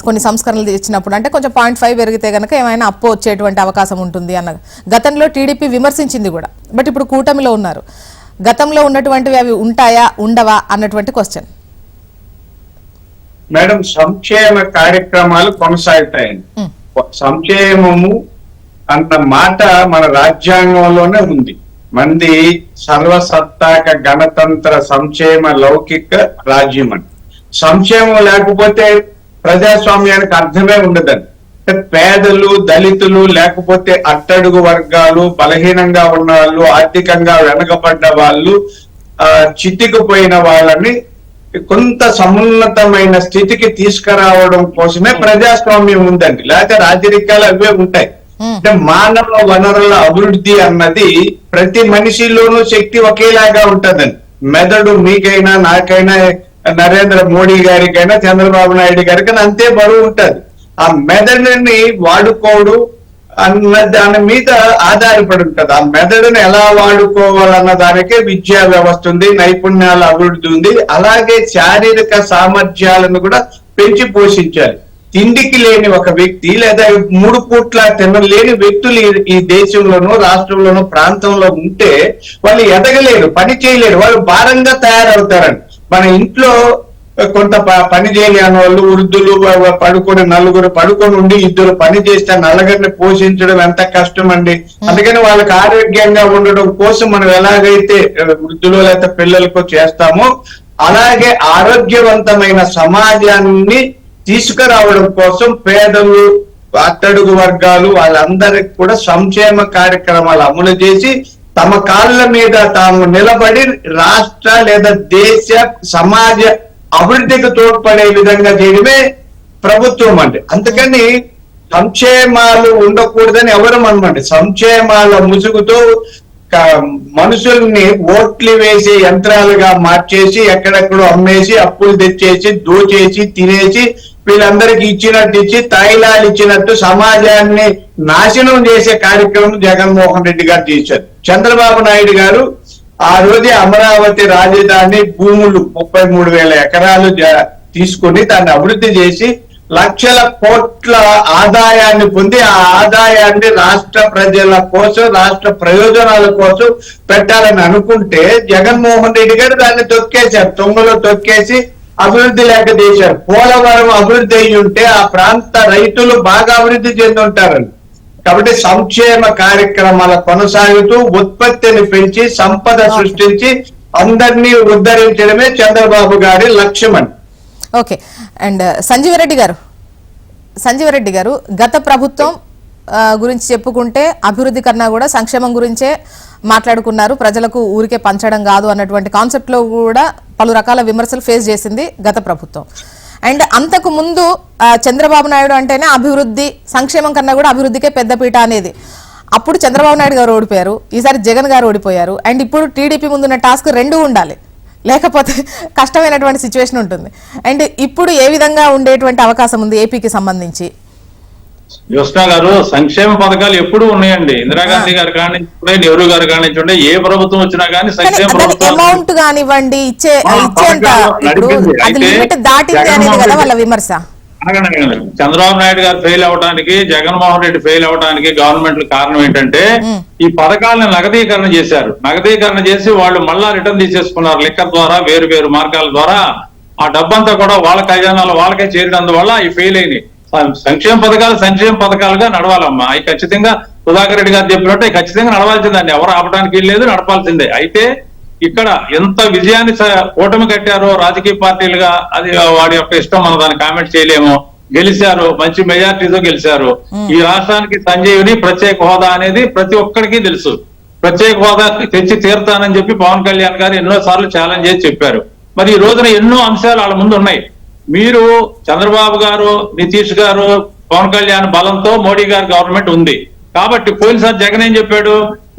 కొన్ని సంస్కరణలు ఇచ్చినప్పుడు అంటే కొంచెం 0.5 పెరిగితే కనుక ఏమైనా అప్పు వచ్చేటువంటి అవకాశం ఉంటుంది అన్న గతంలో టీడీపీ విమర్శించింది కూడా. బట్ ఇప్పుడు కూటమిలో ఉన్నారు, గతంలో ఉన్నటువంటివి అవి ఉంటాయా ఉండవా అన్నటువంటి క్వశ్చన్. మేడం, సంక్షేమ కార్యక్రమాలు కొనసాగుతాయండి. సంక్షేమము అన్న మాట మన రాజ్యాంగంలోనే ఉంది. మంది సర్వసత్తాక గణతంత్ర సంక్షేమ లౌకిక రాజ్యం అని. సంక్షేమం లేకపోతే ప్రజాస్వామ్యానికి అర్థమే ఉండదండి. పేదలు, దళితులు, లేకపోతే అట్టడుగు వర్గాలు, బలహీనంగా ఉన్న వాళ్ళు, ఆర్థికంగా వెనకబడ్డ వాళ్ళు, చితికిపోయిన వాళ్ళని కొంత సమున్నతమైన స్థితికి తీసుకురావడం కోసమే ప్రజాస్వామ్యం ఉందండి. లేకపోతే రాజరికాలు అవే ఉంటాయి. అంటే మానవ వనరుల అభివృద్ధి అన్నది ప్రతి మనిషిలోనూ శక్తి ఒకేలాగా ఉంటదండి. మెదడు మీకైనా, నాకైనా, నరేంద్ర మోడీ గారికైనా, చంద్రబాబు నాయుడు గారికైనా అంతే బరువు ఉంటది. ఆ మెదడుని వాడుకోవడం అన్న దాని మీద ఆధారపడి ఉంటది. ఆ మెదడుని ఎలా వాడుకోవాలన్న దానికే విద్యా వ్యవస్థ ఉంది, నైపుణ్యాల అభివృద్ధి ఉంది. అలాగే శారీరక సామర్థ్యాలను కూడా పెంచి పోషించాలి. తిండికి లేని ఒక వ్యక్తి లేదా 3 పూట్ల తినలేని వ్యక్తులు ఈ దేశంలోనూ, రాష్ట్రంలోనూ, ప్రాంతంలో ఉంటే వాళ్ళు ఎదగలేరు, పని చేయలేరు, వాళ్ళు భారంగా తయారవుతారండి. మన ఇంట్లో కొంత పని చేయలేని వాళ్ళు, వృద్ధులు పడుకొని, నలుగురు పడుకొని ఉండి 2 పని చేస్తే నలుగురిని పోషించడం ఎంత కష్టం అండి. అందుకని వాళ్ళకి ఆరోగ్యంగా ఉండడం కోసం మనం ఎలాగైతే వృద్ధులు లేదా పిల్లలకు చేస్తామో అలాగే ఆరోగ్యవంతమైన సమాజాన్ని తీసుకురావడం కోసం పేదలు, అట్టడుగు వర్గాలు వాళ్ళందరికి కూడా సంక్షేమ కార్యక్రమాలు అమలు చేసి తమ కాళ్ళ మీద తాము నిలబడి రాష్ట్ర లేదా దేశ సమాజ అభివృద్ధికి తోడ్పడే విధంగా చేయడమే ప్రభుత్వం అండి. అందుకని సంక్షేమాలు ఉండకూడదని ఎవరు అనమండి. సంక్షేమాల ముసుగుతో మనుషుల్ని ఓట్లు వేసే యంత్రాలుగా మార్చేసి ఎక్కడెక్కడో అమ్మేసి అప్పులు తెచ్చేసి దోచేసి తినేసి వీళ్ళందరికీ ఇచ్చినట్టు ఇచ్చి తాయిలాలు ఇచ్చినట్టు సమాజాన్ని నాశనం చేసే కార్యక్రమం జగన్మోహన్ రెడ్డి గారు చేశారు. చంద్రబాబు నాయుడు గారు ఆ రోజే అమరావతి రాజధాని భూములు 33,000 ఎకరాలు తీసుకుని దాన్ని అభివృద్ధి చేసి లక్షల కోట్ల ఆదాయాన్ని పొంది ఆ ఆదాయాన్ని రాష్ట్ర ప్రజల కోసం, రాష్ట్ర ప్రయోజనాల కోసం పెట్టాలని అనుకుంటే జగన్మోహన్ రెడ్డి గారు దాన్ని తొక్కేశారు, తొంగలో తొక్కేసి అభివృద్ధి లేక చేశారు. పోలవరం అభివృద్ధి అయ్యి ఉంటే ఆ ప్రాంత రైతులు బాగా అభివృద్ధి చెంది ఉంటారండి. కాబట్టి సంక్షేమ కార్యక్రమాల కొనసాగుతూ ఉత్పత్తిని పెంచి సంపద సృష్టించి అందరినీ ఉద్ధరించడమే చంద్రబాబు గారి లక్ష్యం అండి. ఓకే. అండ్ సంజీవరెడ్డి గారు గత ప్రభుత్వం గురించి చెప్పుకుంటే అభివృద్ధి కన్నా కూడా సంక్షేమం గురించే మాట్లాడుకున్నారు, ప్రజలకు ఊరికే పంచడం కాదు అన్నటువంటి కాన్సెప్ట్ లో కూడా పలు రకాల విమర్శలు ఫేస్ చేసింది గత ప్రభుత్వం. అండ్ అంతకు ముందు చంద్రబాబు నాయుడు అంటేనే అభివృద్ధి, సంక్షేమం కన్నా కూడా అభివృద్ధికే పెద్దపీట అనేది. అప్పుడు చంద్రబాబు నాయుడు గారు ఓడిపోయారు, ఈసారి జగన్ గారు ఓడిపోయారు. అండ్ ఇప్పుడు టీడీపీ ముందున్న టాస్క్ 2 ఉండాలి, లేకపోతే కష్టమైనటువంటి సిచ్యువేషన్ ఉంటుంది. అండ్ ఇప్పుడు ఏ విధంగా ఉండేటువంటి అవకాశం ఉంది ఏపీకి సంబంధించి? జ్యోత్స్న గారు, సంక్షేమ పథకాలు ఎప్పుడు ఉన్నాయండి. ఇందిరాగాంధీ గారు కానించుండే, నెహ్రూ గారు కానించుండే, ఏ ప్రభుత్వం వచ్చినా కానీ సంక్షేమ అమౌంట్ కానివ్వండి ఇచ్చేంత అది లిమిట్ దాటింది అనేది కదా వాళ్ళ విమర్శ. చంద్రబాబు నాయుడు గారు ఫెయిల్ అవడానికి, జగన్మోహన్ రెడ్డి ఫెయిల్ అవడానికి గవర్నమెంట్ కారణం ఏంటంటే ఈ పథకాలను నగదీకరణ చేశారు. నగదీకరణ చేసి వాళ్ళు మళ్ళా రిటర్న్ తీసేసుకున్నారు. లిక్కర్ ద్వారా, వేరు వేరు మార్గాల ద్వారా ఆ డబ్బంతా కూడా వాళ్ళ ఖజానాలో వాళ్ళకే చేరినందువల్ల అవి ఫెయిల్ అయినాయి. సంక్షేమ పథకాలుగా నడవాలమ్మా. అవి ఖచ్చితంగా సుధాకర్ రెడ్డి గారు చెప్పినట్టు ఖచ్చితంగా నడవాల్సిందండి. ఎవరు ఆపడానికి లేదు, నడపాల్సిందే. అయితే ఇక్కడ ఎంత విజయాన్ని కూటమి కట్టారో రాజకీయ పార్టీలుగా, అది వాడి యొక్క ఇష్టం, మనం దాన్ని కామెంట్ చేయలేము. గెలిచారు, మంచి మెజార్టీతో గెలిచారు. ఈ రాష్ట్రానికి సంజీవిని ప్రత్యేక హోదా అనేది ప్రతి ఒక్కరికి తెలుసు. ప్రత్యేక హోదా తెచ్చి తీరుతానని చెప్పి పవన్ కళ్యాణ్ గారు ఎన్నో సార్లు ఛాలెంజ్ చేసి చెప్పారు. మరి ఈ రోజున ఎన్నో అంశాలు వాళ్ళ ముందు ఉన్నాయి. మీరు చంద్రబాబు గారు, నితీష్ గారు, పవన్ కళ్యాణ్ బలంతో మోడీ గారి గవర్నమెంట్ ఉంది కాబట్టి, పోయినసారి జగన్ ఏం చెప్పాడు,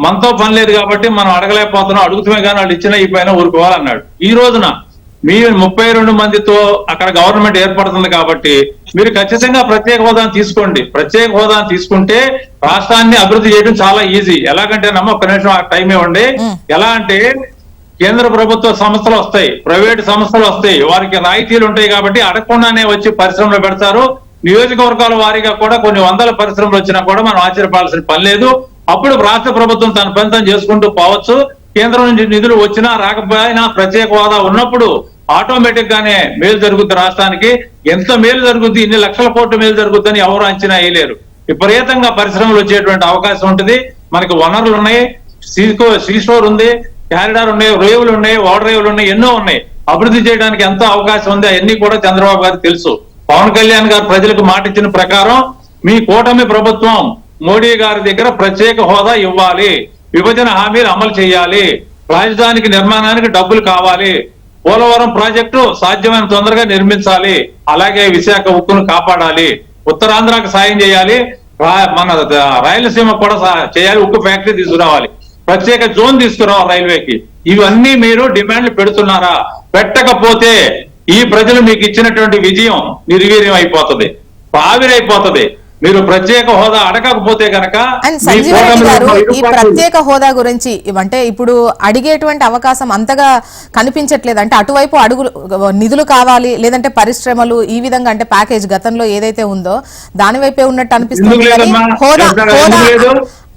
మనతో పని లేదు కాబట్టి మనం అడగలేకపోతున్నాం, అడుగుతామే కానీ వాళ్ళు ఇచ్చినా ఈ పైన ఊరుకోవాలన్నాడు. ఈ రోజున మీరు 32 మందితో అక్కడ గవర్నమెంట్ ఏర్పడుతుంది కాబట్టి మీరు ఖచ్చితంగా ప్రత్యేక హోదాను తీసుకోండి. ప్రత్యేక హోదాను తీసుకుంటే రాష్ట్రాన్ని అభివృద్ధి చేయడం చాలా ఈజీ. ఎలాగంటే ఒక్క నిమిషం టైం ఇవ్వండి. ఎలా అంటే కేంద్ర ప్రభుత్వ సంస్థలు వస్తాయి, ప్రైవేట్ సంస్థలు వస్తాయి, వారికి రాయితీలు ఉంటాయి కాబట్టి అడగకుండానే వచ్చి పరిశ్రమలు పెడతారు. నియోజకవర్గాల వారీగా కూడా కొన్ని వందల పరిశ్రమలు వచ్చినా కూడా మనం ఆశ్చర్యపడాల్సిన పని లేదు. అప్పుడు రాష్ట్ర ప్రభుత్వం తన పని చేసుకుంటూ పోవచ్చు. కేంద్రం నుంచి నిధులు వచ్చినా రాకపోయినా ప్రత్యేక హోదా ఉన్నప్పుడు ఆటోమేటిక్ గానే మేలు జరుగుతుంది. రాష్ట్రానికి ఎంత మేలు జరుగుతుంది, ఇన్ని లక్షల కోట్ల మేలు జరుగుతుందని ఎవరు అంచనా వేయలేరు. విపరీతంగా పరిశ్రమలు వచ్చేటువంటి అవకాశం ఉంటుంది. మనకి వనరులు ఉన్నాయి, సీ స్టోర్ ఉంది, క్యారిడార్ ఉన్నాయి, రేవులు ఉన్నాయి, వాటర్ రేవులు ఉన్నాయి, ఎన్నో ఉన్నాయి. అభివృద్ధి చేయడానికి ఎంతో అవకాశం ఉంది. అవన్నీ కూడా చంద్రబాబు గారికి తెలుసు. పవన్ కళ్యాణ్ గారు ప్రజలకు మాట ఇచ్చిన ప్రకారం మీ కూటమి ప్రభుత్వం మోడీ గారి దగ్గర ప్రత్యేక హోదా ఇవ్వాలి, విభజన హామీలు అమలు చేయాలి, రాజధానికి నిర్మాణానికి డబ్బులు కావాలి, పోలవరం ప్రాజెక్టు సాధ్యమైన తొందరగా నిర్మించాలి, అలాగే విశాఖ ఉక్కును కాపాడాలి, ఉత్తరాంధ్రకు సాయం చేయాలి, మన రాయలసీమ కూడా చేయాలి, ఉక్కు ఫ్యాక్టరీ తీసుకురావాలి, ప్రత్యేక జోన్ తీసుకురావాలి రైల్వేకి. ఇవన్నీ మీరు డిమాండ్లు పెడుతున్నారా? పెట్టకపోతే ఈ ప్రజలు మీకు ఇచ్చినటువంటి విజయం నిర్వీర్యం అయిపోతుంది, ఆవిరైపోతుంది. మీరు ప్రత్యేక హోదా అడగకపోతే కనుక అండ్ సంజీవ్ రెడ్డి గారు ఈ ప్రత్యేక హోదా గురించి అంటే ఇప్పుడు అడిగేటువంటి అవకాశం అంతగా కనిపించట్లేదు. అంటే అటువైపు అడుగులు నిధులు కావాలి, లేదంటే పరిశ్రమలు ఈ విధంగా అంటే ప్యాకేజ్ గతంలో ఏదైతే ఉందో దాని వైపే ఉన్నట్టు అనిపిస్తుంది.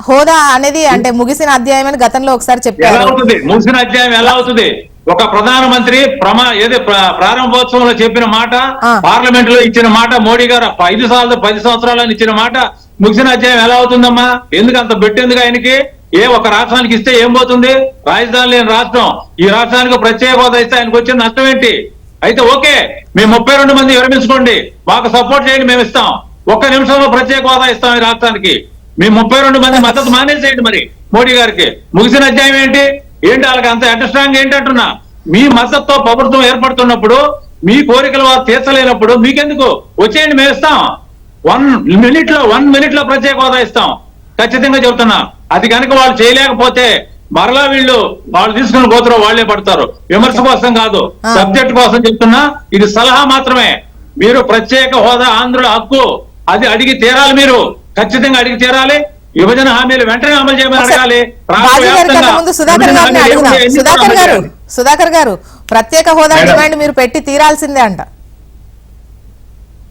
హోదా అనేది అంటే ముగిసిన అధ్యాయం అని గతంలో ఒకసారి చెప్పారు. ముగిసిన అధ్యాయం ఎలా అవుతుంది? ఒక ప్రధానమంత్రి ప్రారంభోత్సవంలో చెప్పిన మాట, పార్లమెంట్ లో ఇచ్చిన మాట, మోడీ గారు 10 సంవత్సరాలని ఇచ్చిన మాట ముగిసిన అధ్యాయం ఎలా అవుతుందమ్మా? ఎందుకు అంత పెట్టేందుకు ఆయనకి? ఒక రాష్ట్రానికి ఇస్తే ఏం పోతుంది? రాజధాని లేని రాష్ట్రం, ఈ రాష్ట్రానికి ప్రత్యేక హోదా ఇస్తే ఆయనకు వచ్చిన నష్టం ఏంటి? అయితే ఓకే, మేము 32 మంది విరమించుకోండి, మాకు సపోర్ట్ చేయండి, మేము ఇస్తాం. 1 నిమిషంలో ప్రత్యేక హోదా ఇస్తాం ఈ రాష్ట్రానికి. మేము 32 మంది మద్దతు మానేసేయండి మరి మోడీ గారికి. ముగిసిన అధ్యాయం ఏంటి? వాళ్ళకి అంత అండర్స్టాండింగ్ ఏంటంటున్నా? మీ మద్దతుతో ప్రభుత్వం ఏర్పడుతున్నప్పుడు, మీ కోరికలు వారు తీర్చలేనప్పుడు మీకెందుకు? వచ్చేయండి, మేము ఇస్తాం. 1 మినిట్ లో ప్రత్యేక హోదా ఇస్తాం, ఖచ్చితంగా చెబుతున్నా. అది కనుక వాళ్ళు చేయలేకపోతే మరలా వాళ్ళు తీసుకుని పోతారో వాళ్ళే పడతారు. విమర్శ కోసం కాదు, సబ్జెక్ట్ కోసం చెప్తున్నా. ఇది సలహా మాత్రమే. మీరు ప్రత్యేక హోదా ఆంధ్రుల హక్కు, అది అడిగి తీరాలి. మీరు ఖచ్చితంగా అడిగి తీరాలి. విభజన హామీలు వెంటనే అమలు చేయమని అడగాలి. సుధాకర్ గారు ప్రత్యేక హోదా డిమాండ్ మీరు పెట్టి తీరాల్సిందే అంట.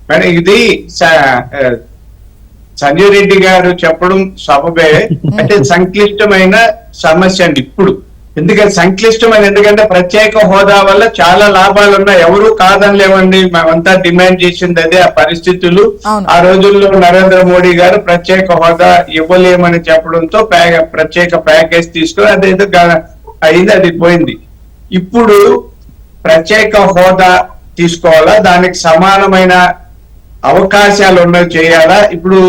మేడం, ఇది సంజయ్ రెడ్డి గారు చెప్పడం సబబే. అంటే సంక్లిష్టమైన సమస్య అండి ఇప్పుడు. ఎందుకంటే సంక్లిష్టమైన, ఎందుకంటే ప్రత్యేక హోదా వల్ల చాలా లాభాలు ఉన్నాయి, ఎవరు కాదనిలేవండి. మేమంతా డిమాండ్ చేసింది అదే. ఆ పరిస్థితులు ఆ రోజుల్లో నరేంద్ర మోడీ గారు ప్రత్యేక హోదా ఇవ్వలేమని చెప్పడంతో ప్రత్యేక ప్యాకేజ్ తీసుకుని అదేదో అయింది, అది పోయింది. ఇప్పుడు ప్రత్యేక హోదా తీసుకోవాలా, దానికి సమానమైన అవకాశాలు ఉన్నవి చేయాలా. ఇప్పుడు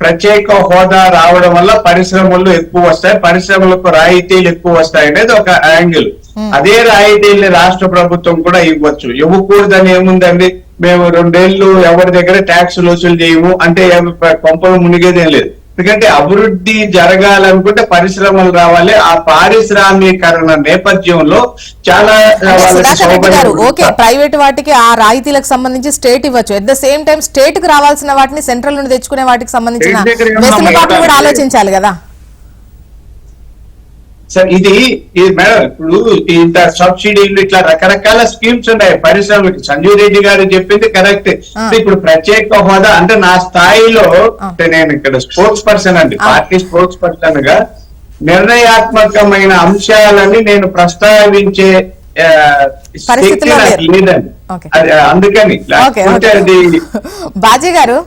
ప్రత్యేక హోదా రావడం వల్ల పరిశ్రమలు ఎక్కువ వస్తాయి, పరిశ్రమలకు రాయితీలు ఎక్కువ వస్తాయి అనేది ఒక యాంగిల్. అదే రాయితీల్ని రాష్ట్ర ప్రభుత్వం కూడా ఇవ్వచ్చు. ఇవ్వకూడదని ఏముందండి? మేము 2 ఏళ్ళు ఎవరి దగ్గర ట్యాక్స్ వసూలు చేయము అంటే కొంపలు మునిగేదేం లేదు. ఎందుకంటే అభివృద్ధి జరగాలనుకుంటే పరిశ్రమలు రావాలి. ఆ పారిశ్రామీకరణ నేపథ్యంలో చాలా ఓకే, ప్రైవేట్ వాటికి ఆ రాయితీలకు సంబంధించి స్టేట్ ఇవ్వచ్చు. At the same time state కి రావాల్సిన వాటిని సెంట్రల్ నుండి తెచ్చుకునే వాటికి సంబంధించిన వెసులుబాట్లు కూడా ఆలోచించాలి కదా సార్. ఇది మేడం, ఇప్పుడు ఇంత సబ్సిడీలు ఇట్లా రకరకాల స్కీమ్స్ ఉన్నాయి పరిశ్రమలకి. సంజయ్ రెడ్డి గారు చెప్పింది కరెక్ట్. ఇప్పుడు ప్రత్యేక హోదా అంటే నా స్థాయిలో, అంటే నేను ఇక్కడ స్పోర్ట్స్ పర్సన్ అండి, పార్టీ స్పోర్ట్స్ పర్సన్ గా నిర్ణయాత్మకమైన అంశాలని నేను ప్రస్తావించే శక్తి నాకు లేదండి. అందుకని అది బాజీ గారు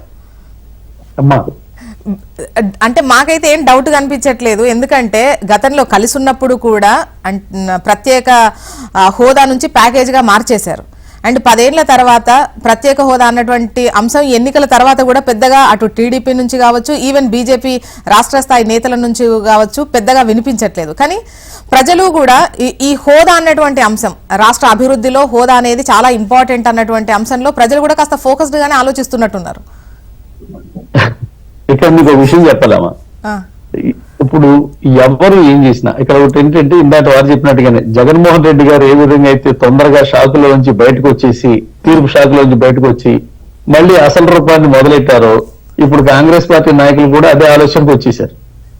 అంటే మాకైతే ఏం డౌట్ కనిపించట్లేదు. ఎందుకంటే గతంలో కలిసి ఉన్నప్పుడు కూడా ప్రత్యేక హోదా నుంచి ప్యాకేజ్గా మార్చేశారు. అండ్ 10 ఏళ్ల తర్వాత ప్రత్యేక హోదా అన్నటువంటి అంశం ఎన్నికల తర్వాత కూడా పెద్దగా అటు టీడీపీ నుంచి కావచ్చు, ఈవెన్ బీజేపీ రాష్ట్ర స్థాయి నేతల నుంచి కావచ్చు పెద్దగా వినిపించట్లేదు. కానీ ప్రజలు కూడా ఈ హోదా అన్నటువంటి అంశం, రాష్ట్ర అభివృద్ధిలో హోదా అనేది చాలా ఇంపార్టెంట్ అన్నటువంటి అంశంలో ప్రజలు కూడా కాస్త ఫోకస్డ్ గానే ఆలోచిస్తున్నట్టున్నారు. ఇక్కడ మీకు విషయం చెప్పాలమ్మా, ఇప్పుడు ఎవరు ఏం చేసినా ఇక్కడ ఒకటి ఏంటంటే ఇందాక వారు చెప్పినట్టుగానే జగన్మోహన్ రెడ్డి గారు ఏ విధంగా అయితే తొందరగా షాకులో నుంచి బయటకు వచ్చేసి, తీర్పు షాకులో నుంచి బయటకు వచ్చి మళ్ళీ అసలు రూపాన్ని మొదలెట్టారో, ఇప్పుడు కాంగ్రెస్ పార్టీ నాయకులు కూడా అదే ఆలోచనకు వచ్చేసారు.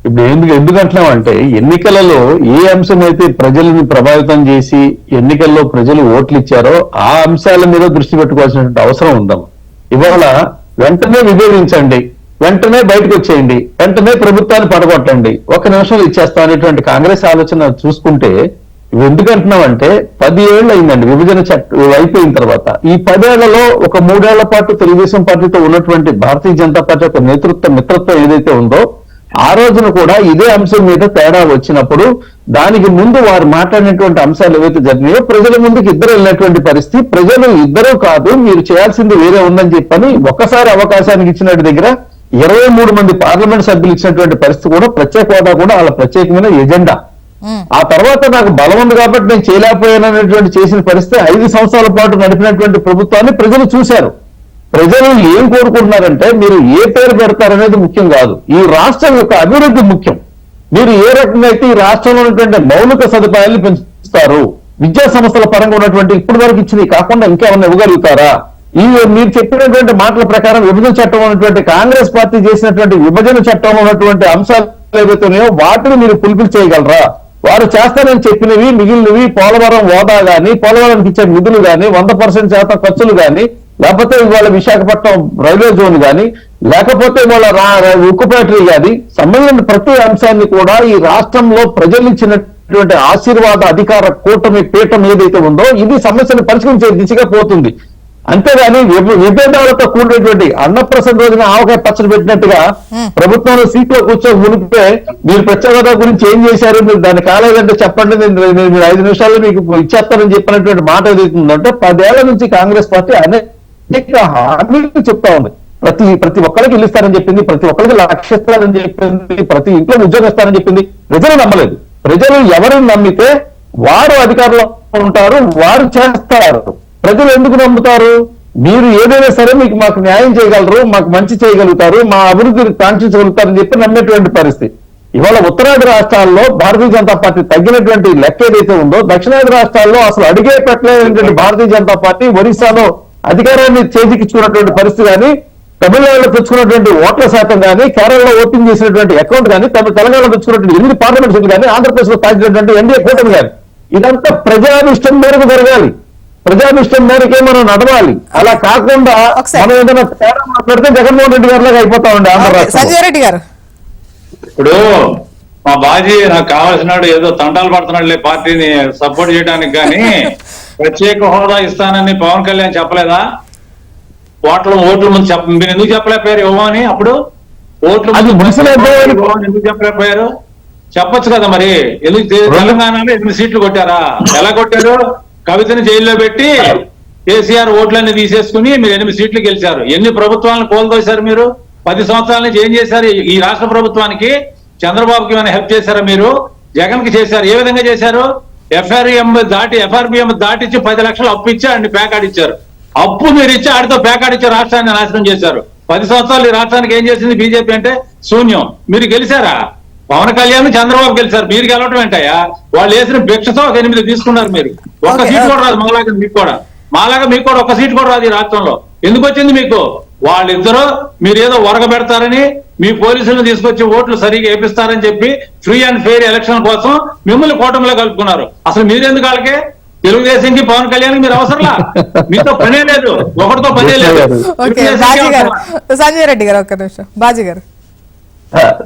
ఇప్పుడు ఎందుకంటున్నామంటే ఎన్నికలలో ఏ అంశం అయితే ప్రజలను ప్రభావితం చేసి ఎన్నికల్లో ప్రజలు ఓట్లు ఇచ్చారో ఆ అంశాల మీద దృష్టి పెట్టుకోవాల్సినటువంటి అవసరం ఉందాం. ఇవాళ వెంటనే విభేదించండి, వెంటనే బయటకు వచ్చేయండి, వెంటనే ప్రభుత్వాన్ని పడగొట్టండి, 1 నిమిషంలో ఇచ్చేస్తాం అనేటువంటి కాంగ్రెస్ ఆలోచన చూసుకుంటే ఎందుకంటున్నామంటే 10 ఏళ్ళు అయిందండి విభజన చట్టం అయిపోయిన తర్వాత. ఈ 10 ఏళ్లలో ఒక 3 ఏళ్ల పాటు తెలుగుదేశం పార్టీతో ఉన్నటువంటి భారతీయ జనతా పార్టీ ఒక మిత్రత్వం ఏదైతే ఉందో ఆ రోజున కూడా ఇదే అంశం మీద తేడా వచ్చినప్పుడు దానికి ముందు వారు మాట్లాడినటువంటి అంశాలు ఏవైతే జరిగినాయో ప్రజల ముందుకు ఇద్దరు వెళ్ళినటువంటి పరిస్థితి. ప్రజలు ఇద్దరు కాదు, మీరు చేయాల్సింది వేరే ఉందని చెప్పని ఒక్కసారి అవకాశానికి ఇచ్చినట్టు దగ్గర 23 మంది పార్లమెంట్ సభ్యులు ఇచ్చినటువంటి పరిస్థితి కూడా ప్రత్యేక హోదా కూడా వాళ్ళ ప్రత్యేకమైన ఎజెండా. ఆ తర్వాత నాకు బలం ఉంది కాబట్టి నేను చేయలేకపోయాననేటువంటి చేసిన పరిస్థితి 5 సంవత్సరాల పాటు నడిపినటువంటి ప్రభుత్వాన్ని ప్రజలు చూశారు. ప్రజలు ఏం కోరుకుంటున్నారంటే మీరు ఏ పేరు పెడతారనేది ముఖ్యం కాదు, ఈ రాష్ట్రం యొక్క అభివృద్ధి ముఖ్యం. మీరు ఏ రకంగా అయితే ఈ రాష్ట్రంలో ఉన్నటువంటి మౌలిక సదుపాయాలను పెంచుతారు, విద్యా సంస్థల పరంగా ఉన్నటువంటి ఇప్పటి వరకు ఇచ్చినవి కాకుండా ఇంకేమన్నా ఇవ్వగలుగుతారా, ఈ మీరు చెప్పినటువంటి మాటల ప్రకారం విభజన చట్టం ఉన్నటువంటి కాంగ్రెస్ పార్టీ చేసినటువంటి విభజన చట్టంలో ఉన్నటువంటి అంశాలు ఏవైతున్నాయో వాటిని మీరు ఫుల్ఫిల్ చేయగలరా, వారు చేస్తారని చెప్పినవి మిగిలినవి పోలవరం హోదా గాని, పోలవరానికి ఇచ్చే నిధులు గాని, 100% శాతం ఖర్చులు గాని, లేకపోతే ఇవాళ విశాఖపట్నం రైల్వే జోన్ గాని, లేకపోతే ఇవాళ ఉక్కు ఫ్యాక్టరీ గాని, సంబంధించిన ప్రతి అంశాన్ని కూడా ఈ రాష్ట్రంలో ప్రజలు ఇచ్చినటువంటి ఆశీర్వాద అధికార కూటమి పీఠం ఏదైతే ఉందో ఇది సమస్యను పరిష్కరించే దిశగా పోతుంది. అంతేగాని విభేదాలతో కూడినటువంటి అన్నప్రసన్న రోజున ఆవకాయ పచ్చడి పెట్టినట్టుగా ప్రభుత్వంలో సీట్లో కూర్చొని మునిపితే మీరు ప్రత్యేక హోదా గురించి ఏం చేశారు, మీరు దాన్ని కాలేదంటే చెప్పండి, మీరు 5 నిమిషాల్లో మీకు ఇచ్చేస్తారని చెప్పినటువంటి మాట ఏదైతుందంటే 10 ఏళ్ల నుంచి కాంగ్రెస్ పార్టీ అనేక హామీలు చెప్తా ఉంది. ప్రతి ఒక్కరికి ఇల్లు ఇస్తారని చెప్పింది, ప్రతి ఒక్కరికి లక్ష ఇస్తారని చెప్పింది, ప్రతి ఇంట్లో ఉద్యోగం ఇస్తారని చెప్పింది. ప్రజలు నమ్మలేదు. ప్రజలు ఎవరిని నమ్మితే వారు అధికారంలో ఉంటారు, వారు చేస్తారు. ప్రజలు ఎందుకు నమ్ముతారు? మీరు ఏదైనా సరే మాకు న్యాయం చేయగలరు, మాకు మంచి చేయగలుగుతారు, మా అభివృద్ధిని కాంక్షించగలుగుతారని చెప్పి నమ్మేటువంటి పరిస్థితి. ఇవాళ ఉత్తరాది రాష్ట్రాల్లో భారతీయ జనతా పార్టీ తగ్గినటువంటి లెక్క ఏదైతే ఉందో, దక్షిణాది రాష్ట్రాల్లో అసలు అడిగే పెట్టలేనటువంటి భారతీయ జనతా పార్టీ ఒరిస్సాలో అధికారాన్ని చేజిక్కించుకున్నటువంటి పరిస్థితి కానీ, తమిళనాడులో తెచ్చుకున్నటువంటి ఓట్ల శాతం కానీ, కేరళలో ఓటింగ్ చేసినటువంటి అకౌంట్ కానీ, తెలంగాణలో తెచ్చుకున్నటువంటి 8 పార్లమెంట్ సీట్లు కానీ, ఆంధ్రప్రదేశ్ లో తాకినటువంటి ఎన్డీఏ కూటమి కానీ, ఇదంతా ప్రజాభిష్టం మేరకు జరగాలి, ప్రజాభిష్టం మేరకే మనం నడవాలి. అలా కాకుండా మనం ఏదైనా తేడా మాట్లాడితే జగన్మోహన్ రెడ్డి గారిలాగా అయిపోతా ఉండే ఆంధ్ర రాష్ట్రం. సంజయ్ రెడ్డి గారు, ఇప్పుడు మా బాజీ నాకు కావాల్సినాడు ఏదో తంటాలు పడుతున్నాడులే పార్టీని సపోర్ట్ చేయడానికి, కానీ ప్రత్యేక హోదా ఇస్తానని పవన్ కళ్యాణ్ చెప్పలేదా? ఓట్ల ముందు మీరు ఎందుకు చెప్పలేకపోయారు ఇవ్వమని? అప్పుడు ఓట్లు ఎందుకు చెప్పలేకపోయారు? చెప్పొచ్చు కదా మరి. ఎందుకు తెలంగాణలో 8 సీట్లు కొట్టారా? ఎలా కొట్టారు? కవితని జైల్లో పెట్టి కేసీఆర్ ఓట్లన్నీ తీసేసుకుని మీరు 8 సీట్లు గెలిచారు. ఎన్ని ప్రభుత్వాలను కోల్దోశారు మీరు? 10 సంవత్సరాల నుంచి ఏం చేశారు? ఈ రాష్ట్ర ప్రభుత్వానికి చంద్రబాబుకి ఏమైనా హెల్ప్ చేశారా మీరు? జగన్ కి చేశారు. ఏ విధంగా చేశారు? ఎఫ్ఆర్బిఎం దాటిచ్చి 10 లక్షలు అప్పు ఇచ్చి ఆడిని పేకాడిచ్చారు. అప్పు మీరు ఇచ్చి ఆడితో పేకాడిచ్చి రాష్ట్రాన్ని నాశనం చేశారు. 10 సంవత్సరాలు ఈ రాష్ట్రానికి ఏం చేసింది బీజేపీ అంటే? శూన్యం. మీరు గెలిచారా? పవన్ కళ్యాణ్ చంద్రబాబు గెలిచారు, మీరు గెలవటం ఏంటయ్యా? వాళ్ళు వేసిన భిక్షతో 8 తీసుకున్నారు. మీరు ఒక్క సీట్ కూడా రాదు. మాలాగా మీకు కూడా ఒక్క సీట్ కూడా రాదు ఈ రాష్ట్రంలో. ఎందుకు వచ్చింది మీకు? వాళ్ళిద్దరూ మీరేదో ఒరగబెడతారని, మీ పోలీసులను తీసుకొచ్చి ఓట్లు సరిగా వేపిస్తారని చెప్పి ఫ్రీ అండ్ ఫెయిర్ ఎలక్షన్ కోసం మిమ్మల్ని కూటమిలో కలుపుకున్నారు. అసలు మీరెందుకు వాళ్ళకే? తెలుగుదేశంకి పవన్ కళ్యాణ్ మీరు అవసరంలా? మీతో పనే లేదు, ఒకటితో పనే లేదు. సంజయ్ రెడ్డి గారు ఒక్క నిమిషం. బాజీ గారు,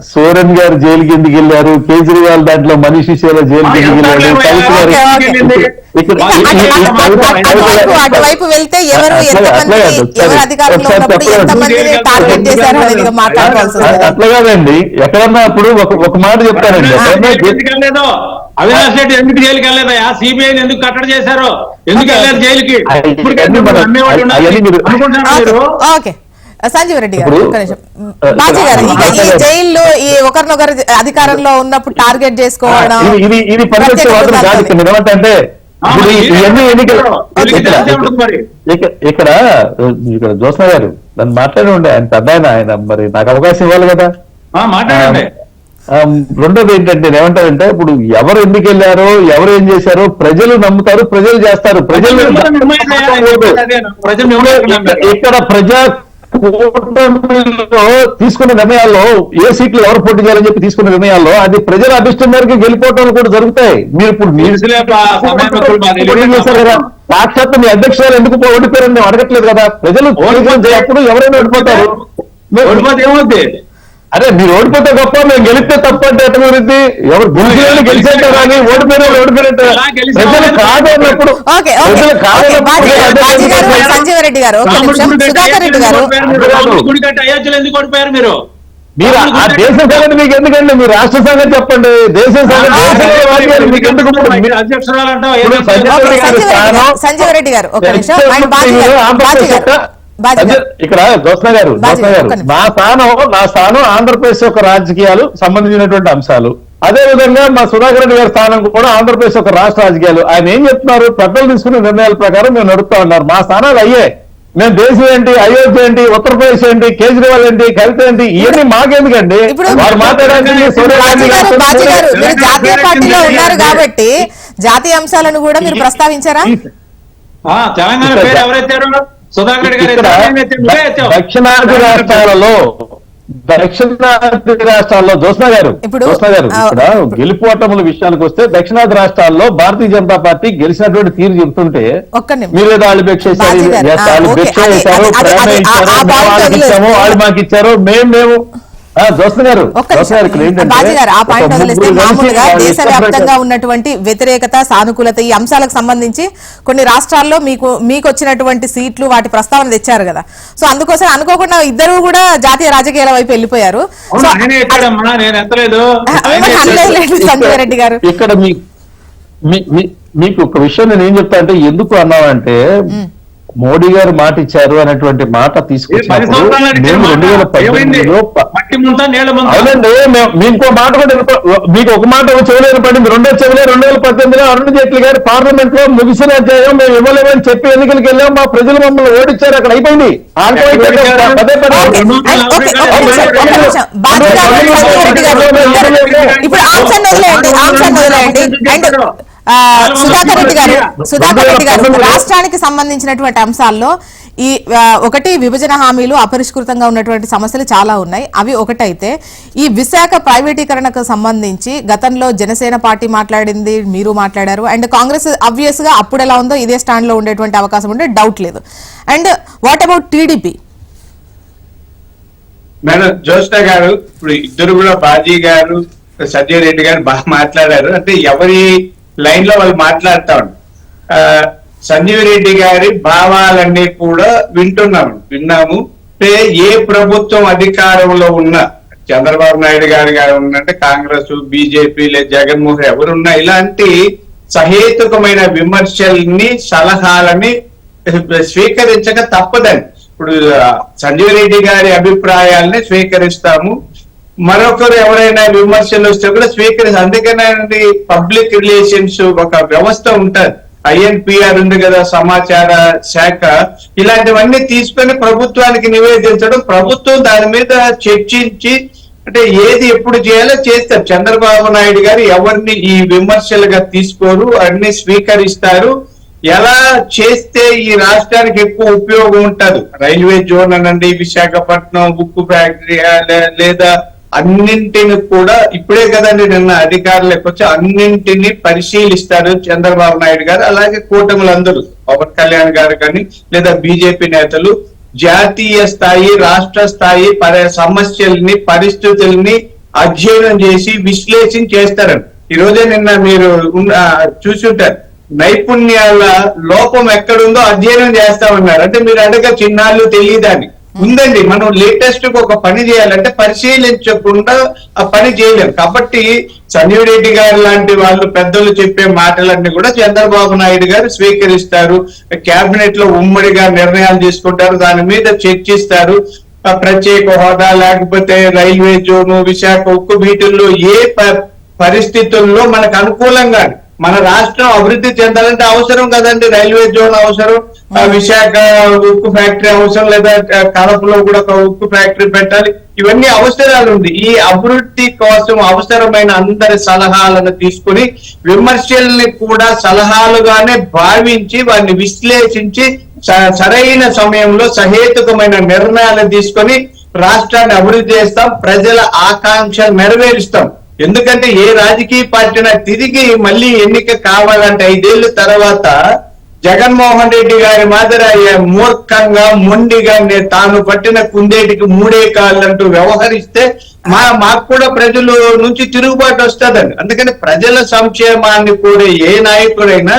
సోరెన్ గారు జైలుకి ఎందుకు వెళ్ళారు? కేజ్రీవాల్ దాంట్లో మనీష్ సిసోడియా జైలుకి ఎందుకు వెళ్ళారు? అటువైపు వెళ్తే ఎవరు అధికారంలో ఉన్నప్పుడు ఎంతమందిని టార్గెట్ చేశారు అనేది మాట్లాడుకోవాల్సింది. అట్లా కాదండి. ఎక్కడన్నా ఇప్పుడు ఒక మాట చెప్తానండి. అవినాష్ రెడ్డి ఎందుకు జైలుకి వెళ్ళలేదయా? సిబిఐని ఎందుకు కట్టడి చేశారు? ఎందుకు వెళ్ళారు జైలుకి? ఓకే, సంజీవ్ రెడ్డి గారు ఒక్క నిమిషం. బాజీ గారు, ఈ జైల్లో ఈ ఒకరినొకరు అధికారంలో ఉన్నప్పుడు టార్గెట్ చేసుకోవడం ఇది పరిస్థితి ఏమంటే ఇక్కడ జోస్నా గారు నన్ను మాట్లాడి ఉండే, ఆయన పెద్ద ఆయన మరి నాకు అవకాశం ఇవ్వాలి కదా. మాట్లాడండి. రెండోది ఏంటంటే ఏమంటారంటే ఇప్పుడు ఎవరు ఎందుకు వెళ్ళారో, ఎవరు ఏం చేశారో ప్రజలు నమ్ముతారు, ప్రజలు చేస్తారు. ప్రజలు ఇక్కడ ప్రజా కూటమిలో తీసుకున్న నిర్ణయాల్లో ఏ సీట్లు ఎవరు పోటీ చేయాలని చెప్పి తీసుకున్న నిర్ణయాల్లో అది ప్రజల అభిష్టం మేరకు గెలిపోవటాలు కూడా జరుగుతాయి. మీరు ఇప్పుడు చేశారు కదా, సాక్షాత్ మీ అధ్యక్షురాలు ఎందుకు ఓడిపోయారని మేము అడగట్లేదు కదా. ప్రజలు అప్పుడు ఎవరైనా ఓడిపోతారు. అరే మీరు ఓడిపోతే గొప్ప, మేము గెలిస్తే తప్ప అంటే ఎట్లా గురించి? ఎవరు గెలిచిన గెలిచేట్టు కానీ ఓడిపోయిన ఓడిపోయినట్టు ప్రజలు కాదన్నప్పుడు సంజీవ్ రెడ్డి గారు, సుధాకర్ రెడ్డి గారు, మీరు ఆ దేశ సంగతి మీకు ఎందుకండి? మీరు రాష్ట్ర సంగతి చెప్పండి. దేశ సంగతి మీకు ఎందుకు? సంజీవ్ రెడ్డి గారు ఒక నిమిషం. బాజీ అదే గారు. ఇక్కడ జోత్స్న గారు బాజీ గారు, ఒక్క నిమిషం. నా స్థానం ఆంధ్రప్రదేశ్ యొక్క రాజకీయాలు సంబంధించినటువంటి అంశాలు. అదే విధంగా మా సుధాకర్ రెడ్డి గారి స్థానం కూడా ఆంధ్రప్రదేశ్ యొక్క రాష్ట్ర రాజకీయాలు. ఆయన ఏం చెప్తున్నారు? పెద్దలు తీసుకున్న నిర్ణయాల ప్రకారం మేము నడుపుతా ఉన్నారు. మా స్థానాలు అయ్యే. మేము దేశం ఏంటి, అయోధ్య ఏంటి, ఉత్తరప్రదేశ్ ఏంటి, కేజ్రీవాల్ ఏంటి, కవిత ఏంటి, ఇవన్నీ మాకెందుకండి? ఇప్పుడు వారు మాట్లాడడానికి సోనియా గాంధీ బాజీ గారు గారు, మీరు జాతీయ పార్టీలో ఉన్నారు కాబట్టి జాతీయ అంశాలను కూడా మీరు ప్రస్తావించారా? తెలంగాణ పేరు ఎవరెత్తారు? సుధాకర్ రెడ్డి గారు ఇక్కడ ఎత్తారు, నేను ఎత్తాను, నువ్వే ఎత్తావు. దక్షిణాది రాష్ట్రాల్లో జోత్స్న గారు ఇప్పుడు, ఇక్కడ గెలుపోటముల విషయానికి వస్తే దక్షిణాది రాష్ట్రాల్లో భారతీయ జనతా పార్టీ గెలిచినటువంటి తీరు చెబుతుంటే ఒక్క నిమిషం. మీరేదో వాళ్ళు భిక్ష ఇచ్చారు, బాజీ గారు, వాళ్ళు ఓకే, భిక్ష అదే, ఇచ్చారు, అదే, ప్రేమ అదే, ఇచ్చారు, ఆ మేము పాయింట్ వాళ్ళకి ఇచ్చాము, వదిలేస్తే. వాళ్ళు మాకు ఇచ్చారు, మేము జోత్స్న గారు ఒక్క నిమిషం. ఇక్కడ ఏంటంటే బాజీ గారు, ఆ పాయింట్ ఒక వదిలేస్తే ముగ్గురు కలిసి మామూలుగా వాళ్ళు దేశవ్యాప్తంగా ఇష్టపడ్డ- ఉన్నటువంటి వ్యతిరేకత, సానుకూలత ఈ అంశాలకు సంబంధించి కొన్ని రాష్ట్రాల్లో మీకు వచ్చినటువంటి సీట్లు వాటి ప్రస్తావన తెచ్చారు కదా. సో అందుకోసం అనుకోకుండా ఇద్దరు కూడా జాతీయ రాజకీయాల వైపు వెళ్ళిపోయారు. అవును, సో ఆయనే ఎత్తాడమ్మా, నేను ఎత్తలేదు. అనలేదు సంజయ్ రెడ్డి గారు. ఇక్కడ మీకు ఒక విషయం నేను ఏం చెప్తా అంటే, ఎందుకు అన్నామంటే మోడీ గారు మాట ఇచ్చారు అనేటువంటి మాట 10 తీసుకొచ్చినప్పుడు సంవత్సరాలు నడిచిన మేము మాట. 2018లో మట్టి ముంత నీళ్ళ ముంత. అవునండి, మీ ఇంకో మాట కూడా మీకు ఒక మాట చెవులేరు పడింది. 2018లో అరుణ్ జైట్లీ గారు పార్లమెంట్ లో ముగిసిన అధ్యాయం మేము ఇవ్వలేమని చెప్పి ఎన్నికలకు వెళ్ళాం. మా ప్రజలు మమ్మల్ని ఓడించారు, అక్కడ అయిపోయింది. ఇప్పుడు ఆప్షన్ వదిలేయండి అండ్ సుధాకర్ రెడ్డి గారు రాష్ట్రానికి సంబంధించినటువంటి అంశాల్లో ఈ ఒకటి విభజన హామీలు అపరిష్కృతంగా ఉన్నటువంటి సమస్యలు చాలా ఉన్నాయి. అవి ఒకటైతే ఈ విశాఖ ప్రైవేటీకరణకు సంబంధించి గతంలో జనసేన పార్టీ మాట్లాడింది, మీరు మాట్లాడారు. అండ్ కాంగ్రెస్ ఆబ్వియస్ గా అప్పుడు ఎలా ఉందో ఇదే స్టాండ్ లో ఉండేటువంటి అవకాశం ఉండే డౌట్ లేదు. And what about TDP? Madam Jyotsna గారు, ఇప్పుడు ఇద్దరు కూడా బాజీ గారు, సంజయ్ రెడ్డి గారు బాగా మాట్లాడారు. అంటే ఎవరి లైన్ లో వాళ్ళు మాట్లాడుతా ఉన్నారు. సంజీవ్ రెడ్డి గారి భావాలన్నీ కూడా విన్నాము. అంటే ఏ ప్రభుత్వం అధికారంలో ఉన్నా, చంద్రబాబు నాయుడు గారు ఉన్నంటే కాంగ్రెస్, బీజేపీ లేదా జగన్మోహన్ ఎవరున్నా ఇలాంటి సహేతుకమైన విమర్శల్ని, సలహాలని స్వీకరించక తప్పదని. ఇప్పుడు సంజీవ్ రెడ్డి గారి అభిప్రాయాల్ని స్వీకరిస్తాము, మరొకరు ఎవరైనా విమర్శలు వస్తే కూడా స్వీకరిస్తాం. అందుకనే పబ్లిక్ రిలేషన్స్ ఒక వ్యవస్థ ఉంటుంది, INPR ఉంది కదా, సమాచార శాఖ. ఇలాంటివన్నీ తీసుకొని ప్రభుత్వానికి నివేదించడం, ప్రభుత్వం దాని మీద చర్చించి అంటే ఏది ఎప్పుడు చేయాలో చేస్తారు. చంద్రబాబు నాయుడు గారు ఎవరిని ఈ విమర్శలుగా తీసుకోరు, అన్ని స్వీకరిస్తారు. ఎలా చేస్తే ఈ రాష్ట్రానికి ఎక్కువ ఉపయోగం ఉంటది, రైల్వే జోన్ అనండి, విశాఖపట్నం ఉక్కు ఫ్యాక్టరీ లేదా అన్నింటిని కూడా ఇప్పుడే కదండి నిన్న అధికారులకు వచ్చి అన్నింటినీ పరిశీలిస్తారు చంద్రబాబు నాయుడు గారు. అలాగే కూటములందరూ, పవన్ కళ్యాణ్ గారు కానీ లేదా బీజేపీ నేతలు జాతీయ స్థాయి, రాష్ట్ర స్థాయి సమస్యల్ని, పరిస్థితుల్ని అధ్యయనం చేసి విశ్లేషణ చేస్తారండి. ఈ రోజే నిన్న మీరు చూసి ఉంటారు, నైపుణ్యాల లోపం ఎక్కడుందో అధ్యయనం చేస్తామన్నారు. అంటే మీరు అడగ చిన్నాళ్ళు తెలియదని ఉందండి. మనం లేటెస్ట్ ఒక పని చేయాలంటే పరిశీలించకుండా ఆ పని చేయలేం. కాబట్టి సంజీవ్ రెడ్డి గారు లాంటి వాళ్ళు పెద్దలు చెప్పే మాటలన్నీ కూడా చంద్రబాబు నాయుడు గారు స్వీకరిస్తారు. కేబినెట్ లో ఉమ్మడిగా నిర్ణయాలు తీసుకుంటారు, దాని మీద చర్చిస్తారు. ప్రత్యేక హోదా లేకపోతే రైల్వే జోను, విశాఖ ఉక్కు, వీటిల్లో ఏ పరిస్థితుల్లో మనకు అనుకూలంగా మన రాష్ట్రం అభివృద్ధి చెందాలంటే అవసరం కదండి, రైల్వే జోన్ అవసరం, విశాఖ ఉక్కు ఫ్యాక్టరీ అవసరం, లేదా కడపలో కూడా ఒక ఉక్కు ఫ్యాక్టరీ పెట్టాలి. ఇవన్నీ అవసరాలు ఉంది. ఈ అభివృద్ధి కోసం అవసరమైన అందరి సలహాలను తీసుకుని విమర్శల్ని కూడా సలహాలుగానే భావించి వాటిని విశ్లేషించి సరైన సమయంలో సహేతుకమైన నిర్ణయాలు తీసుకొని రాష్ట్రాన్ని అభివృద్ధి చేస్తాం, ప్రజల ఆకాంక్షలు నెరవేరుస్తాం. ఎందుకంటే ఏ రాజకీయ పార్టీనా తిరిగి మళ్ళీ ఎన్నిక కావాలంటే 5 ఏళ్ల తర్వాత జగన్మోహన్ రెడ్డి గారి మాదిరి మూర్ఖంగా, మొండిగా తాను పట్టిన కుందేటికి 3 కాళ్ళు అంటూ వ్యవహరిస్తే మాకు కూడా ప్రజల నుంచి తిరుగుబాటు వస్తుందండి. అందుకని ప్రజల సంక్షేమాన్ని కూడా ఏ నాయకుడైనా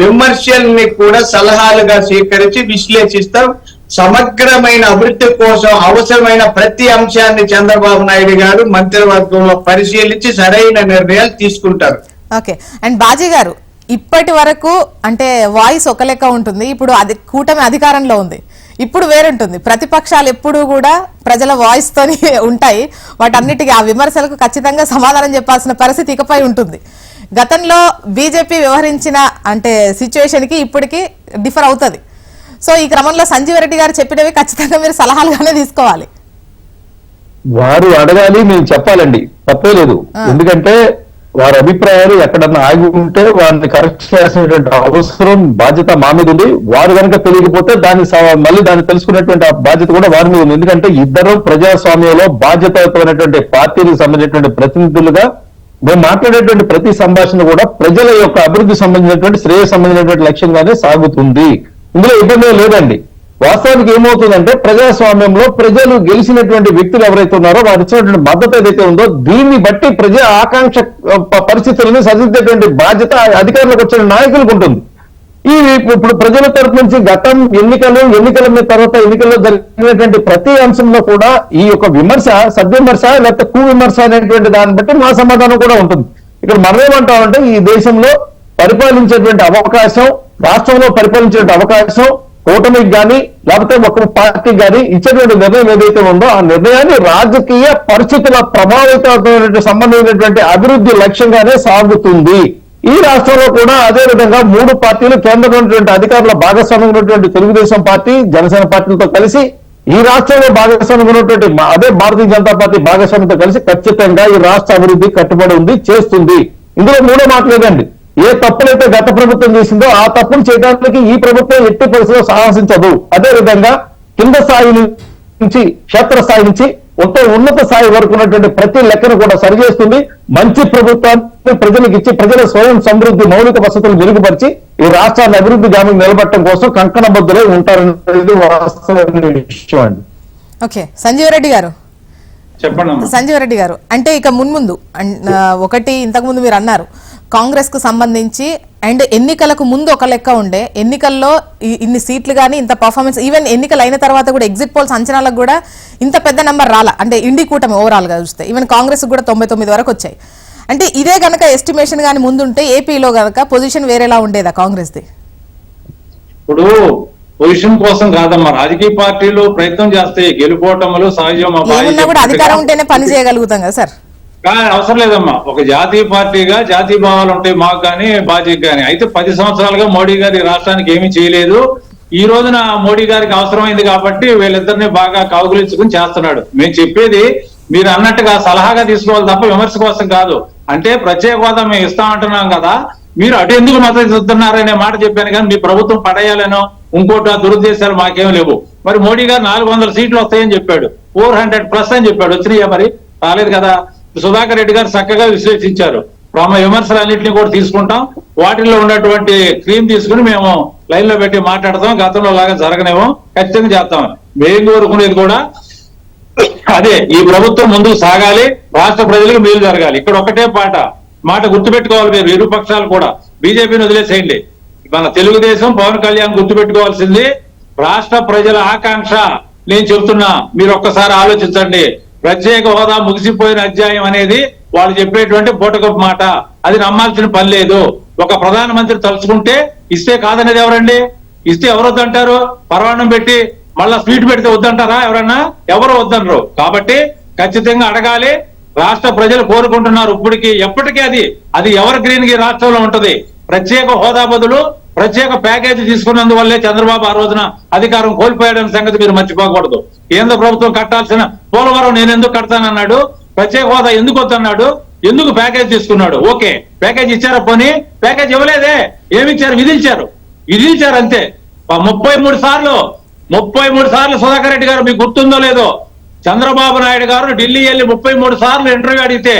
విమర్శల్ని కూడా సలహాలుగా స్వీకరించి విశ్లేషిస్తాం. సమగ్రమైన అభివృద్ధి కోసం అవసరమైన ప్రతి అంశాన్ని చంద్రబాబు నాయుడు గారు మంత్రివర్గంలో పరిశీలించి సరైన నిర్ణయాలు తీసుకుంటారు. ఓకే. అండ్ బాజీ గారు, ఇప్పటి వరకు అంటే వాయిస్ ఒక లెక్క ఉంటుంది, ఇప్పుడు కూటమి అధికారంలో ఉంది, ఇప్పుడు వేరుంటుంది. ప్రతిపక్షాలు ఎప్పుడూ కూడా ప్రజల వాయిస్ తోని ఉంటాయి. వాటన్నిటికీ ఆ విమర్శలకు ఖచ్చితంగా సమాధానం చెప్పాల్సిన పరిస్థితి ఇకపై ఉంటుంది. గతంలో బీజేపీ వ్యవహరించిన అంటే సిచ్యువేషన్ కి ఇప్పటికి డిఫర్ అవుతుంది. సో ఈ క్రమంలో సంజీవ్ రెడ్డి గారు చెప్పినవి ఖచ్చితంగా మీరు సలహాలుగానే తీసుకోవాలి. వారు అడగాలి, మేము చెప్పాలండి, తప్పే లేదు. ఎందుకంటే వారి అభిప్రాయాలు ఎక్కడన్నా ఆగి ఉంటే వారిని కరెక్ట్ చేయాల్సినటువంటి అవసరం, బాధ్యత మా మీద ఉంది. వారు కనుక తెలియకపోతే మళ్ళీ దాన్ని తెలుసుకునేటువంటి ఆ బాధ్యత కూడా వారి మీద ఉంది. ఎందుకంటే ఇద్దరు ప్రజాస్వామ్యంలో బాధ్యతమైనటువంటి పార్టీలకు సంబంధించినటువంటి ప్రతినిధులుగా మేము మాట్లాడేటువంటి ప్రతి సంభాషణ కూడా ప్రజల యొక్క అభివృద్ధి సంబంధించినటువంటి శ్రేయ సంబంధించినటువంటి లక్ష్యంగానే సాగుతుంది. ఇందులో ఇబ్బంది లేదండి. వాస్తవానికి ఏమవుతుందంటే ప్రజాస్వామ్యంలో ప్రజలు గెలిచినటువంటి వ్యక్తులు ఎవరైతే ఉన్నారో వారు ఇచ్చినటువంటి మద్దతు ఏదైతే ఉందో దీన్ని బట్టి ప్రజా ఆకాంక్ష పరిస్థితులను సరిదిద్దేటువంటి బాధ్యత అధికారులకు వచ్చిన నాయకులకు ఉంటుంది. ఇప్పుడు ప్రజల తరపు నుంచి గతం ఎన్నికల మీద తర్వాత ఎన్నికల్లో జరిగినటువంటి ప్రతి అంశంలో కూడా ఈ యొక్క విమర్శ సద్విమర్శ లేకపోతే కువిమర్శ అనేటువంటి దాన్ని బట్టి మా సమాధానం కూడా ఉంటుంది. ఇక్కడ మనం ఏమంటామంటే ఈ దేశంలో పరిపాలించేటువంటి అవకాశం, రాష్ట్రంలో పరిపాలించేటువంటి అవకాశం కూటమికి కానీ లేకపోతే ఒక పార్టీకి కానీ ఇచ్చేటువంటి నిర్ణయం ఏదైతే ఉందో ఆ నిర్ణయాన్ని రాజకీయ పరిస్థితుల ప్రభావితమైనటువంటి సంబంధించినటువంటి అభివృద్ధి లక్ష్యంగానే సాగుతుంది. ఈ రాష్ట్రంలో కూడా అదే విధంగా 3 పార్టీలు కేంద్రంలో ఉన్నటువంటి అధికారుల భాగస్వామ్యం ఉన్నటువంటి తెలుగుదేశం పార్టీ, జనసేన పార్టీలతో కలిసి ఈ రాష్ట్రంలో భాగస్వామ్యం ఉన్నటువంటి అదే భారతీయ జనతా పార్టీ భాగస్వామ్యంతో కలిసి ఖచ్చితంగా ఈ రాష్ట్ర అభివృద్ధి కట్టుబడి ఉంది, చేస్తుంది. ఇందులో మూడో మాట లేదండి. ఏ తప్పులైతే గత ప్రభుత్వం చేసిందో ఆ తప్పులు చేయడానికి ఈ ప్రభుత్వం ఎట్టి పరిస్థితిలో సాహసించదు. అదేవిధంగా కింద స్థాయి నుంచి క్షేత్రస్థాయి నుంచి ఉన్నత స్థాయి వరకు ఉన్నటువంటి ప్రతి లెక్కను కూడా సరిచేస్తుంది. మంచి ప్రభుత్వాన్ని ప్రజలకు ఇచ్చి ప్రజల స్వయం సమృద్ధి మౌలిక వసతులు మెరుగుపరిచి ఈ రాష్ట్రాన్ని అభివృద్ధి గామికి నిలబెట్టడం కోసం కంకణబద్ధులై ఉంటారనేది వాస్తవమైన విషయం అండి. ఓకే, సంజీవ్ రెడ్డి గారు చెప్పండి. సంజీవ్ రెడ్డి గారు, అంటే ఇక మున్ముందు ఒకటి ఇంతకుముందు మీరు అన్నారు కాంగ్రెస్ కు సంబంధించి అండ్ ఎన్నికలకు ముందు ఒక లెక్క ఉండే, ఎన్నికల్లో ఇన్ని సీట్లు కానీ ఇంత పర్ఫార్మెన్స్, ఈవెన్ ఎన్నికలు అయిన తర్వాత కూడా ఎగ్జిట్ పోల్స్ అంచనాలకు కూడా ఇంత పెద్ద నెంబర్ రాలా. అంటే ఇండి కూటమి ఓవరాల్ గా చూస్తే ఈవెన్ కాంగ్రెస్ కూడా 99 వరకు వచ్చాయి. అంటే ఇదే గనక ఎస్టిమేషన్ కానీ ముందుంటే ఏపీలో గనక పొజిషన్ వేరేలా ఉండేదా కాంగ్రెస్ ది? ఇప్పుడు పొజిషన్ కోసం కాదమ్మా, రాజకీయ పార్టీలు ప్రయత్నం చేస్తాయి, గెలుపోవటములు సహజం. ఏమున్నా కూడా అధికారం ఉంటేనే పని చేయగలుగుతాం కదా సార్. కానీ అవసరం లేదమ్మా, ఒక జాతీయ పార్టీగా జాతీయ భావాలు ఉంటాయి మాకు కానీ బాధ్యత కానీ. అయితే 10 సంవత్సరాలుగా మోడీ గారి రాష్ట్రానికి ఏమీ చేయలేదు. ఈ రోజున మోడీ గారికి అవసరమైంది కాబట్టి వీళ్ళిద్దరిని బాగా కౌగులించుకుని చేస్తున్నాడు. మేము చెప్పేది మీరు అన్నట్టుగా సలహాగా తీసుకోవాలి తప్ప విమర్శ కోసం కాదు. అంటే ప్రత్యేక హోదా మేము ఇస్తామంటున్నాం కదా, మీరు అటు ఎందుకు మద్దతు ఇస్తున్నారనే మాట చెప్పాను. కానీ మీ ప్రభుత్వం పడేయాలనో ఇంకోటి దురుద్దేశాలు మాకేం లేవు. మరి మోడీ గారు 400 సీట్లు వస్తాయని చెప్పాడు, 400+ అని చెప్పాడు. వచ్చినాయా? మరి రాలేదు కదా. సుధాకర్ రెడ్డి గారు చక్కగా విశ్లేషించారు. విమర్శలన్నింటినీ కూడా తీసుకుంటాం, వాటిల్లో ఉన్నటువంటి క్రీమ్ తీసుకుని మేము లైన్ లో పెట్టి మాట్లాడతాం. గతంలో లాగా జరగనేమో, ఖచ్చితంగా చేస్తాం. మేము కోరుకునేది కూడా అదే, ఈ ప్రభుత్వం ముందుకు సాగాలి, రాష్ట్ర ప్రజలకు మేలు జరగాలి. ఇక్కడ ఒకటే మాట గుర్తుపెట్టుకోవాలి మీరు ఇరుపక్షాలు కూడా. బీజేపీని వదిలేసేయండి, మన తెలుగుదేశం పవన్ కళ్యాణ్ గుర్తుపెట్టుకోవాల్సింది రాష్ట్ర ప్రజల ఆకాంక్ష. నేను చెప్తున్నా, మీరు ఒక్కసారి ఆలోచించండి. ప్రత్యేక హోదా ముగిసిపోయిన అధ్యాయం అనేది వాళ్ళు చెప్పేటువంటి పూటకపు మాట. అది నమ్మాల్సిన పని లేదు. ఒక ప్రధానమంత్రి తలుచుకుంటే ఇస్తే కాదనేది ఎవరండి? ఇస్తే ఎవరు వద్దంటారు? పరవాణం పెట్టి మళ్ళా స్వీట్ పెడితే వద్దంటారా ఎవరన్నా? ఎవరు వద్దనరు. కాబట్టి ఖచ్చితంగా అడగాలి. రాష్ట్ర ప్రజలు కోరుకుంటున్నారు ఇప్పటికీ ఎప్పటికీ. అది ఎవర్ గ్రీన్ కి రాష్ట్రంలో ఉంటది. ప్రత్యేక హోదా బదులు ప్రత్యేక ప్యాకేజీ తీసుకున్నందువల్లే చంద్రబాబు ఆ రోజున అధికారం కోల్పోయాడనే సంగతి మీరు మర్చిపోకూడదు. కేంద్ర ప్రభుత్వం కట్టాల్సిన పోలవరం నేను ఎందుకు కడతానన్నాడు, ప్రత్యేక హోదా ఎందుకు వద్దన్నాడు, ఎందుకు ప్యాకేజ్ తీసుకున్నాడు. ఓకే, ప్యాకేజ్ ఇచ్చారా? పోనీ ప్యాకేజ్ ఇవ్వలేదే. ఏమిచ్చారు? విధించారు అంతే. 33 సార్లు సుధాకర్ రెడ్డి గారు మీకు గుర్తుందో లేదో, చంద్రబాబు నాయుడు గారు ఢిల్లీ వెళ్ళి 33 సార్లు ఇంటర్వ్యూ అడిగితే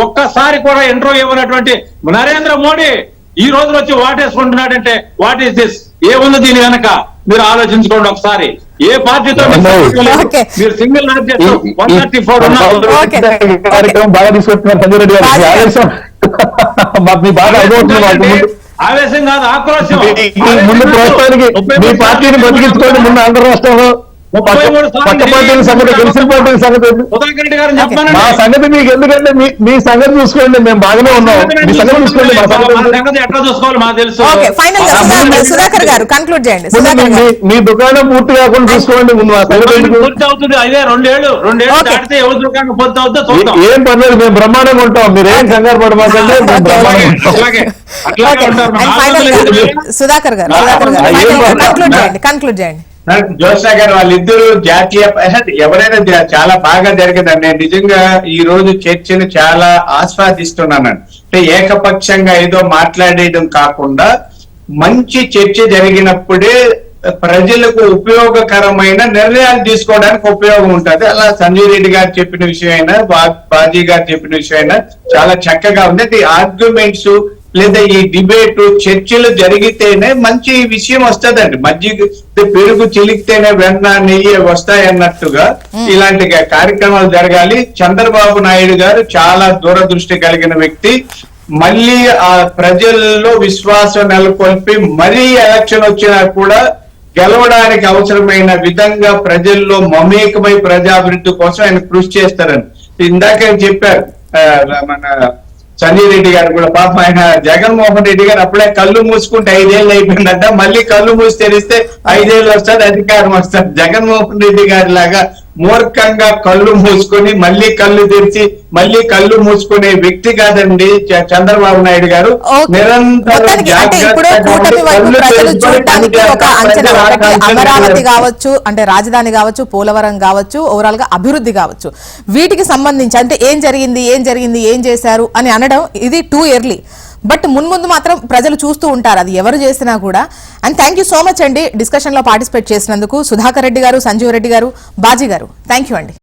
ఒక్కసారి కూడా ఇంటర్వ్యూ ఇవ్వనటువంటి నరేంద్ర మోడీ ఈ రోజున వచ్చి వాటేసుకుంటున్నాడంటే వాట్ ఈస్ దిస్? ఏముంది దీని వెనక? మీరు ఆలోచించుకోండి ఒకసారి. ఏ పార్టీతో మీరు సింగిల్ బాగా తీసుకొస్తున్నారు సంజయ్ రెడ్డి గారు. ఆవేశం కాదు, ఆక్రోశం. ముందు ప్రస్తుతానికి మీ పార్టీని బతికించుకోండి ముందు ఆంధ్ర రాష్ట్రంలో. 33 సార్లు పక్క పార్టీల సంగతి, గెలిచిన పార్టీల సంగతి సుధాకర్ రెడ్డి గారిని మా చెప్పానండి. సంగతి మీకు ఎందుకంటే మీ సంగతి చూసుకోండి, మేము బాగానే ఉన్నాం. మీ సంగతి చూసుకోండి, మా మా సంగతి సంగతి ఎట్లా చూసుకోవాలి మాకు తెలుసు. ఓకే, ఫైనల్ గా సుధాకర్ గారు కంక్లూడ్ చేయండి. ముందు సుధాకర్ గారు మీ దుకాణం పూర్తి కాకుండా చూసుకోండి ముందు మా సంగతి ఎందుకు? పూర్తి అవుతుంది, అదే రెండేళ్లు ఓకే. దాటితే ఎవరి దుకాణం పూర్తి అవుతుందో చూద్దాం. ఏం పర్లేదు, మేము బ్రహ్మాండంగా ఉంటాం. మీరేం కంగారు పడమాకండి, మేము బ్రహ్మాండంగా ఉంటాం. అట్లాగే అట్లాగే ఉంటారు. అండ్ ఫైనల్ గా సుధాకర్ గారు కంక్లూడ్ చేయండి. జోష్నా గారు వాళ్ళిద్దరూ జాతీయ ఎవరైనా చాలా బాగా జరిగిందండి. నేను నిజంగా ఈ రోజు చర్చను చాలా ఆస్వాదిస్తున్నానండి. అంటే ఏకపక్షంగా ఏదో మాట్లాడేయడం కాకుండా మంచి చర్చ జరిగినప్పుడే ప్రజలకు ఉపయోగకరమైన నిర్ణయాలు తీసుకోవడానికి ఉపయోగం ఉంటుంది. అలా సంజయ్ రెడ్డి గారు చెప్పిన విషయం అయినా, బాజీ గారు చెప్పిన విషయం అయినా చాలా చక్కగా ఉంది. అది ఆర్గ్యుమెంట్స్ లేదా ఈ డిబేట్ చర్చలు జరిగితేనే మంచి విషయం వస్తుందండి. మజ్జిగ పెరుగు చిలికితేనే వెన్న నెయ్యి వస్తాయన్నట్టుగా ఇలాంటి కార్యక్రమాలు జరగాలి. చంద్రబాబు నాయుడు గారు చాలా దూరదృష్టి కలిగిన వ్యక్తి. మళ్ళీ ఆ ప్రజల్లో విశ్వాసం నెలకొల్పి మరీ ఎలక్షన్ వచ్చినా కూడా గెలవడానికి అవసరమైన విధంగా ప్రజల్లో మమేకమై ప్రజాభివృద్ధి కోసం ఆయన కృషి చేస్తారని ఇందాక చెప్పారు మన సంజయ్ రెడ్డి గారు కూడా. పాపం ఆయన జగన్మోహన్ రెడ్డి గారు అప్పుడే కళ్ళు మూసుకుంటే 5 ఏళ్ళు అయిపోయిందంట, మళ్ళీ కళ్ళు మూసి తెరిస్తే 5 ఏళ్ళు వస్తుంది, అధికారం వస్తుంది. జగన్మోహన్ రెడ్డి గారి లాగా మూర్ఖంగా కళ్ళు మూసుకొని మళ్ళీ కళ్ళు తెరిచి మళ్ళీ కళ్ళు మూసుకునే వ్యక్తి కాదండి చంద్రబాబు నాయుడు గారు. నిరంతరం అమరావతి కావచ్చు, అంటే రాజధాని కావచ్చు, పోలవరం కావచ్చు, ఓవరాల్ గా అభివృద్ధి కావచ్చు, వీటికి సంబంధించి అంటే ఏం జరిగింది ఏం చేశారు అని అనడం ఇది టూ ఎర్లీ. బట్ మున్ముందు మాత్రం ప్రజలు చూస్తూ ఉంటారు అది ఎవరు చేసినా కూడా. And thank you so much అండి డిస్కషన్ లో పార్టిసిపేట్ చేసినందుకు సుధాకర్ రెడ్డి గారు, సంజీవ్ రెడ్డి గారు, బాజీ గారు. థ్యాంక్ యూ అండి.